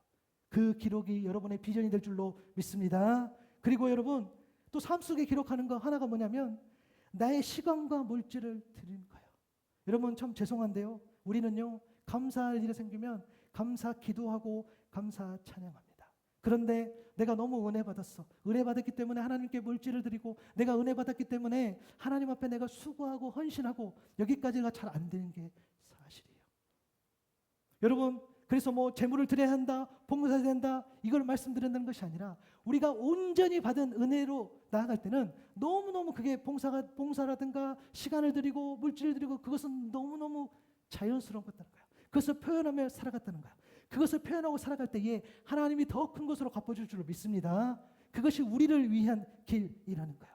그 기록이 여러분의 비전이 될 줄로 믿습니다. 그리고 여러분 또 삶 속에 기록하는 거 하나가 뭐냐면 나의 시간과 물질을 드리는 거예요. 여러분 참 죄송한데요. 우리는요 감사할 일이 생기면 감사 기도하고 감사 찬양합니다. 그런데 내가 너무 은혜 받았어. 은혜 받았기 때문에 하나님께 물질을 드리고 내가 은혜 받았기 때문에 하나님 앞에 내가 수고하고 헌신하고 여기까지가 잘 안 되는 게 사실이에요. 여러분 그래서 뭐 재물을 드려야 한다, 봉사해야 된다 이걸 말씀드린다는 것이 아니라 우리가 온전히 받은 은혜로 나아갈 때는 너무너무 그게 봉사라든가 시간을 드리고 물질을 드리고 그것은 너무너무 자연스러운 것다는 거예요. 그것을 표현하며 살아갔다는 거예요. 그것을 표현하고 살아갈 때에 하나님이 더 큰 것으로 갚아줄 줄로 믿습니다. 그것이 우리를 위한 길이라는 거예요.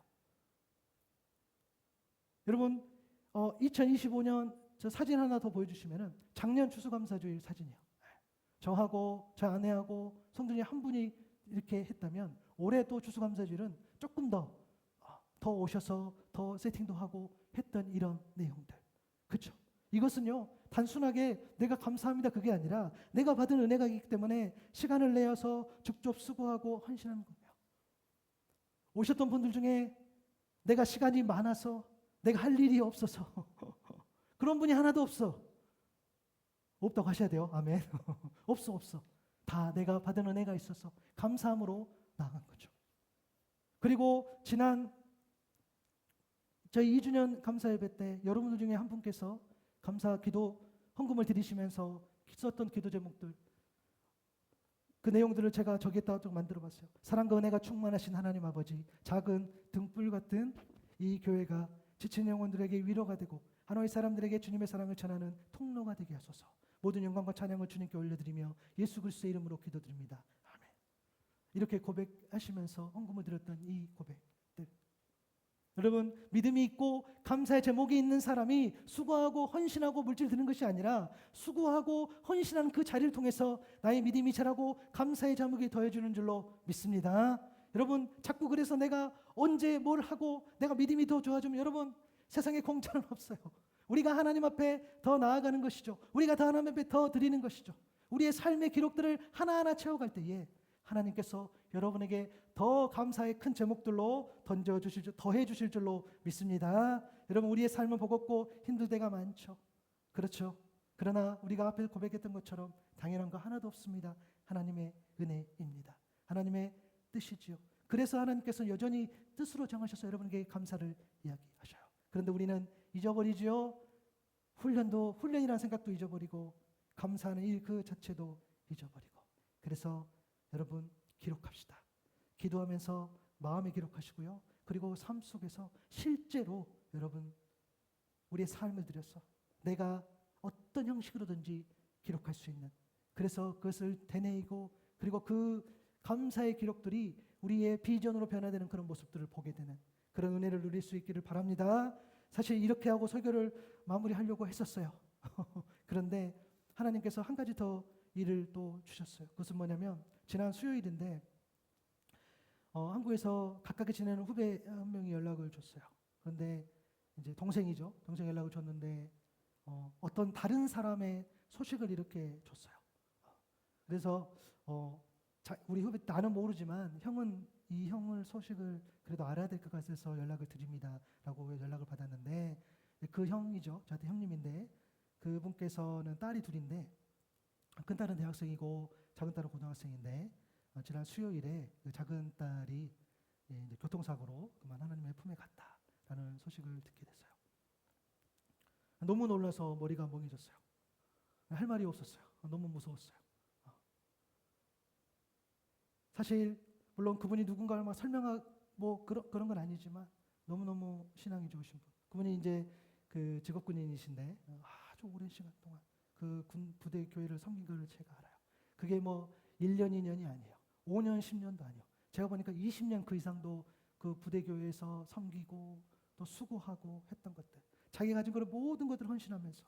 여러분 2025년 저 사진 하나 더 보여주시면은 작년 추수감사주일 사진이에요. 저하고 저 아내하고 성도님 한 분이 이렇게 했다면 올해 또 추수감사주일은 조금 더 오셔서 더 세팅도 하고 했던 이런 내용들. 그렇죠? 이것은요 단순하게 내가 감사합니다 그게 아니라 내가 받은 은혜가 있기 때문에 시간을 내어서 직접 수고하고 헌신하는 거예요. 오셨던 분들 중에 내가 시간이 많아서 내가 할 일이 없어서 그런 분이 하나도 없어. 없다고 하셔야 돼요. 아멘. 없어. 다 내가 받은 은혜가 있어서 감사함으로 나아간 거죠. 그리고 지난 저희 2주년 감사 예배 때 여러분들 중에 한 분께서 감사 기도 헌금을 드리시면서 썼던 기도 제목들 그 내용들을 제가 저기에다 좀 만들어 봤어요. 사랑과 은혜가 충만하신 하나님 아버지, 작은 등불 같은 이 교회가 지친 영혼들에게 위로가 되고 하나의 사람들에게 주님의 사랑을 전하는 통로가 되게 하소서. 모든 영광과 찬양을 주님께 올려드리며 예수 그리스도의 이름으로 기도드립니다. 아멘. 이렇게 고백하시면서 헌금을 드렸던 이 고백들. 여러분 믿음이 있고 감사의 제목이 있는 사람이 수고하고 헌신하고 물질 드는 것이 아니라 수고하고 헌신하는 그 자리를 통해서 나의 믿음이 자라고 감사의 제목이 더해주는 줄로 믿습니다. 여러분 자꾸 그래서 내가 언제 뭘 하고 내가 믿음이 더 좋아지면 여러분 세상에 공짜는 없어요. 우리가 하나님 앞에 더 나아가는 것이죠. 우리가 더 하나님 앞에 더 드리는 것이죠. 우리의 삶의 기록들을 하나하나 채워갈 때에 하나님께서 여러분에게 더 감사의 큰 제목들로 더해 주실 줄로 믿습니다. 여러분 우리의 삶은 버겁고 힘들 때가 많죠. 그렇죠. 그러나 우리가 앞에 고백했던 것처럼 당연한 거 하나도 없습니다. 하나님의 은혜입니다. 하나님의 뜻이지요. 그래서 하나님께서 여전히 뜻으로 정하셔서 여러분에게 감사를 이야기하셔요. 그런데 우리는 잊어버리죠. 훈련이라는 생각도 잊어버리고 감사하는 일 그 자체도 잊어버리고. 그래서 여러분 기록합시다. 기도하면서 마음에 기록하시고요. 그리고 삶 속에서 실제로 여러분 우리의 삶을 들여서 내가 어떤 형식으로든지 기록할 수 있는, 그래서 그것을 되뇌이고 그리고 그 감사의 기록들이 우리의 비전으로 변화되는 그런 모습들을 보게 되는 그런 은혜를 누릴 수 있기를 바랍니다. 사실 이렇게 하고 설교를 마무리하려고 했었어요. 그런데 하나님께서 한 가지 더 일을 또 주셨어요. 그것은 뭐냐면 지난 수요일인데 한국에서 가깝게 지내는 후배 한 명이 연락을 줬어요. 그런데 이제 동생이죠. 동생 연락을 줬는데 어떤 다른 사람의 소식을 이렇게 줬어요. 그래서 우리 후배 나는 모르지만 형은 이 형을 소식을 그래도 알아야 될 것 같아서 연락을 드립니다라고 연락을 받았는데 그 형이죠. 저한테 형님인데 그분께서는 딸이 둘인데 큰 딸은 대학생이고 작은 딸은 고등학생인데 지난 수요일에 그 작은 딸이 이제 교통사고로 그만 하나님의 품에 갔다라는 소식을 듣게 됐어요. 너무 놀라서 머리가 멍해졌어요. 할 말이 없었어요. 너무 무서웠어요. 사실 물론 그분이 누군가를 막 설명하고 그런 건 아니지만 너무너무 신앙이 좋으신 분. 그분이 이제 그 직업군인이신데 아주 오랜 시간 동안 그 군 부대 교회를 섬긴 걸 제가 알아요. 그게 뭐 1년, 2년이 아니에요. 5년, 10년도 아니에요. 제가 보니까 20년 그 이상도 그 부대 교회에서 섬기고 또 수고하고 했던 것들. 자기가 가진 그런 모든 것들을 헌신하면서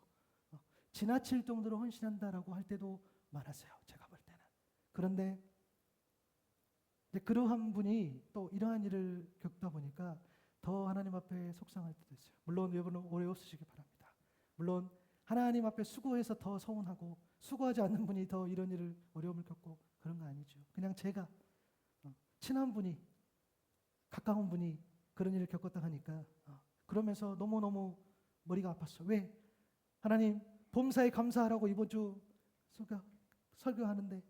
지나칠 정도로 헌신한다라고 할 때도 많았어요. 제가 볼 때는. 그런데 그러한 분이 또 이러한 일을 겪다 보니까 더 하나님 앞에 속상할 때도 있어요. 물론 여러분은 오해 없으시기 바랍니다. 물론 하나님 앞에 수고해서 더 서운하고 수고하지 않는 분이 더 이런 일을 어려움을 겪고 그런 거 아니죠. 그냥 제가 친한 분이 가까운 분이 그런 일을 겪었다 하니까 그러면서 너무너무 머리가 아팠어. 왜? 하나님 범사에 감사하라고 이번 주 설교하는데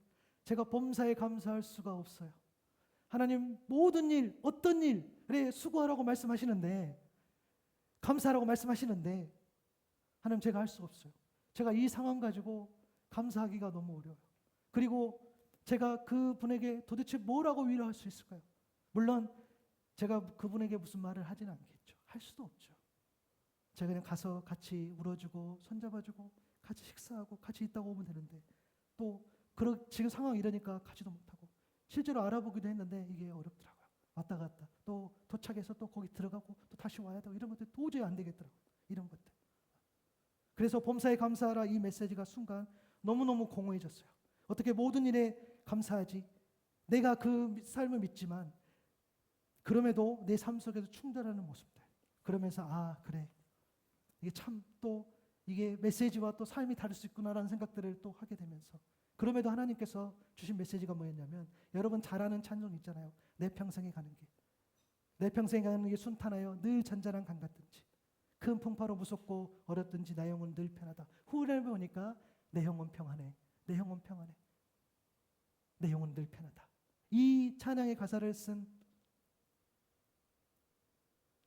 제가 범사에 감사할 수가 없어요. 하나님 모든 일 어떤 일에 수고하라고 말씀하시는데 감사하라고 말씀하시는데 하나님 제가 할 수 없어요. 제가 이 상황 가지고 감사하기가 너무 어려워요. 그리고 제가 그분에게 도대체 뭐라고 위로할 수 있을까요? 물론 제가 그분에게 무슨 말을 하진 않겠죠. 할 수도 없죠. 제가 그냥 가서 같이 울어주고 손잡아주고 같이 식사하고 같이 있다고 오면 되는데 또 지금 상황이 이러니까 가지도 못하고 실제로 알아보기도 했는데 이게 어렵더라고요. 왔다 갔다 또 도착해서 또 거기 들어가고 또 다시 와야 되고 이런 것들 도저히 안 되겠더라고요. 이런 것들. 그래서 범사에 감사하라 이 메시지가 순간 너무너무 공허해졌어요. 어떻게 모든 일에 감사하지? 내가 그 삶을 믿지만 그럼에도 내 삶 속에서 충돌하는 모습들. 그러면서 그래. 이게 참 또 이게 메시지와 또 삶이 다를 수 있구나라는 생각들을 또 하게 되면서 그럼에도 하나님께서 주신 메시지가 뭐였냐면 여러분 잘 아는 찬송 있잖아요. 내 평생에 가는 길. 내 평생에 가는 길 순탄하여 늘 잔잔한 강 같든지 큰 풍파로 무섭고 어렵든지 나 영혼 늘 편하다. 후를 보니까 내 영혼 평안해. 내 영혼 평안해. 내 영혼 늘 편하다. 이 찬양의 가사를 쓴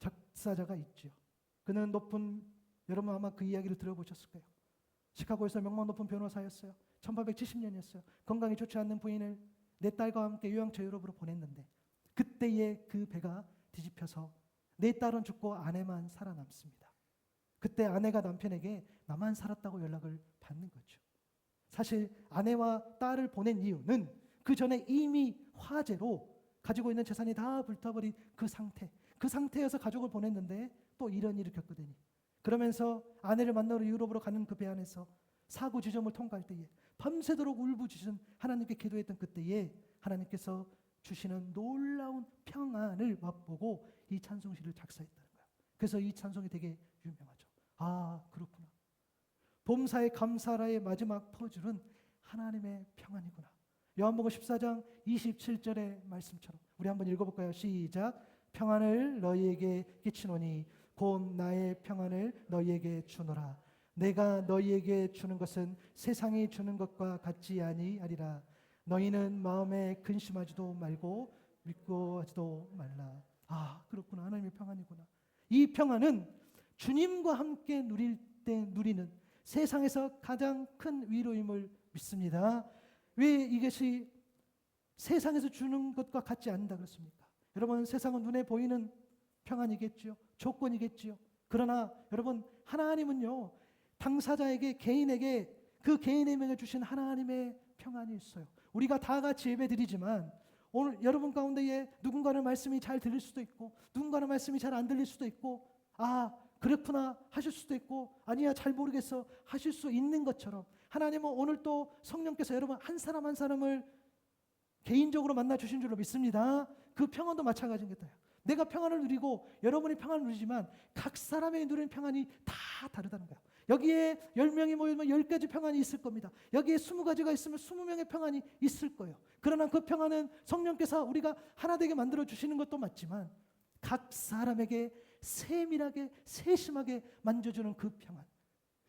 작사자가 있죠. 그는 여러분 아마 그 이야기를 들어보셨을 거예요. 시카고에서 명망 높은 변호사였어요. 1870년이었어요. 건강이 좋지 않는 부인을 내 딸과 함께 요양처 유럽으로 보냈는데 그때에 그 배가 뒤집혀서 내 딸은 죽고 아내만 살아남습니다. 그때 아내가 남편에게 나만 살았다고 연락을 받는 거죠. 사실 아내와 딸을 보낸 이유는 그 전에 이미 화재로 가지고 있는 재산이 다 불타버린 그 상태여서 가족을 보냈는데 또 이런 일을 겪거든요. 그러면서 아내를 만나러 유럽으로 가는 그 배 안에서 사고 지점을 통과할 때에 밤새도록 울부짖은 하나님께 기도했던 그때에 하나님께서 주시는 놀라운 평안을 맛보고 이 찬송시를 작사했다는 거예요. 그래서 이 찬송이 되게 유명하죠. 그렇구나. 범사에 감사라의 마지막 퍼즐은 하나님의 평안이구나. 요한복음 14장 27절의 말씀처럼 우리 한번 읽어볼까요? 시작. 평안을 너희에게 끼치노니 곧 나의 평안을 너희에게 주노라. 내가 너희에게 주는 것은 세상이 주는 것과 같지 아니하리라. 너희는 마음에 근심하지도 말고 믿고 하지도 말라. 그렇구나. 하나님의 평안이구나. 이 평안은 주님과 함께 누릴 때 누리는 세상에서 가장 큰 위로임을 믿습니다. 왜 이것이 세상에서 주는 것과 같지 않는다 그렇습니까? 여러분 세상은 눈에 보이는 평안이겠지요. 조건이겠지요. 그러나 여러분 하나님은요. 당사자에게 개인에게 그 개인에게 주신 하나님의 평안이 있어요. 우리가 다 같이 예배드리지만 오늘 여러분 가운데에 누군가는 말씀이 잘 들릴 수도 있고 누군가는 말씀이 잘 안 들릴 수도 있고 그렇구나 하실 수도 있고 아니야 잘 모르겠어 하실 수 있는 것처럼 하나님은 오늘 또 성령께서 여러분 한 사람 한 사람을 개인적으로 만나 주신 줄로 믿습니다. 그 평안도 마찬가지인 것같아요. 내가 평안을 누리고 여러분이 평안을 누리지만 각 사람의 누리는 평안이 다 다르다는 거야. 여기에 10명이 모이면 10가지 평안이 있을 겁니다. 여기에 20가지가 있으면 20명의 평안이 있을 거예요. 그러나 그 평안은 성령께서 우리가 하나 되게 만들어 주시는 것도 맞지만 각 사람에게 세밀하게 세심하게 만져주는 그 평안.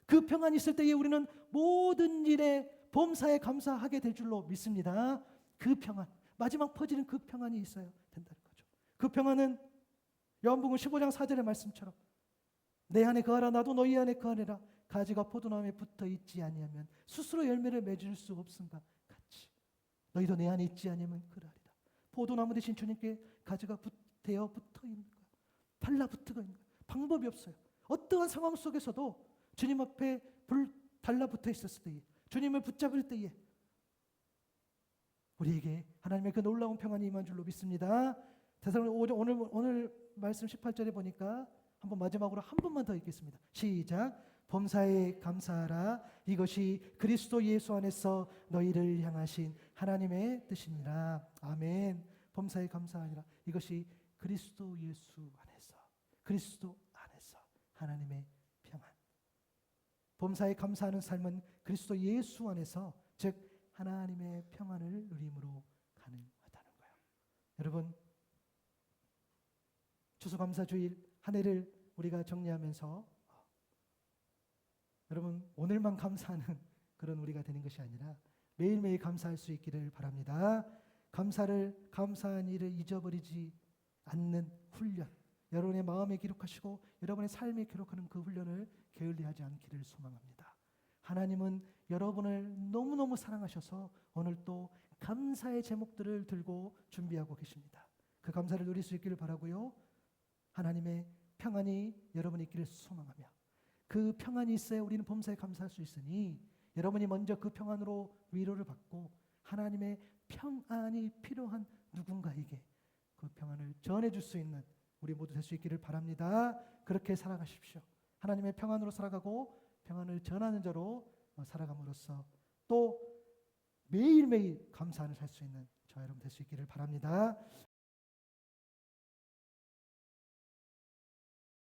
그 평안이 있을 때에 우리는 모든 일에 범사에 감사하게 될 줄로 믿습니다. 그 평안, 마지막 퍼지는 그 평안이 있어야 된다는 거죠. 그 평안은 요한복음 15장 4절의 말씀처럼 내 안에 거하라 나도 너희 안에 거하리라. 가지가 포도나무에 붙어 있지 아니하면 스스로 열매를 맺을 수 없음과 같이 너희도 내 안에 있지 아니하면 그러하리라. 포도나무 대신 주님께 가지가 붙어 있는 거야. 달라붙어 있는 거야. 방법이 없어요. 어떠한 상황 속에서도 주님 앞에 달라붙어 있었을 때에 주님을 붙잡을 때에 우리에게 하나님의 그 놀라운 평안이 임한 줄로 믿습니다. 오늘 말씀 18절에 보니까 한번 마지막으로 한 번만 더 읽겠습니다. 시작. 범사에 감사하라. 이것이 그리스도 예수 안에서 너희를 향하신 하나님의 뜻이니라. 아멘. 범사에 감사하라. 이것이 그리스도 예수 안에서 그리스도 안에서 하나님의 평안. 범사에 감사하는 삶은 그리스도 예수 안에서, 즉 하나님의 평안을 누림으로 가능하다는 거예요. 여러분, 추수감사주일 한 해를 우리가 정리하면서 여러분 오늘만 감사하는 그런 우리가 되는 것이 아니라 매일매일 감사할 수 있기를 바랍니다. 감사한 일을 잊어버리지 않는 훈련, 여러분의 마음에 기록하시고 여러분의 삶에 기록하는 그 훈련을 게을리하지 않기를 소망합니다. 하나님은 여러분을 너무너무 사랑하셔서 오늘 또 감사의 제목들을 들고 준비하고 계십니다. 그 감사를 누릴 수 있기를 바라고요. 하나님의 평안이 여러분 있기를 소망하며, 그 평안이 있어야 우리는 범사에 감사할 수 있으니 여러분이 먼저 그 평안으로 위로를 받고 하나님의 평안이 필요한 누군가에게 그 평안을 전해줄 수 있는 우리 모두 될 수 있기를 바랍니다. 그렇게 살아가십시오. 하나님의 평안으로 살아가고 평안을 전하는 자로 살아감으로써 또 매일매일 감사를 살 수 있는 저 여러분 될 수 있기를 바랍니다.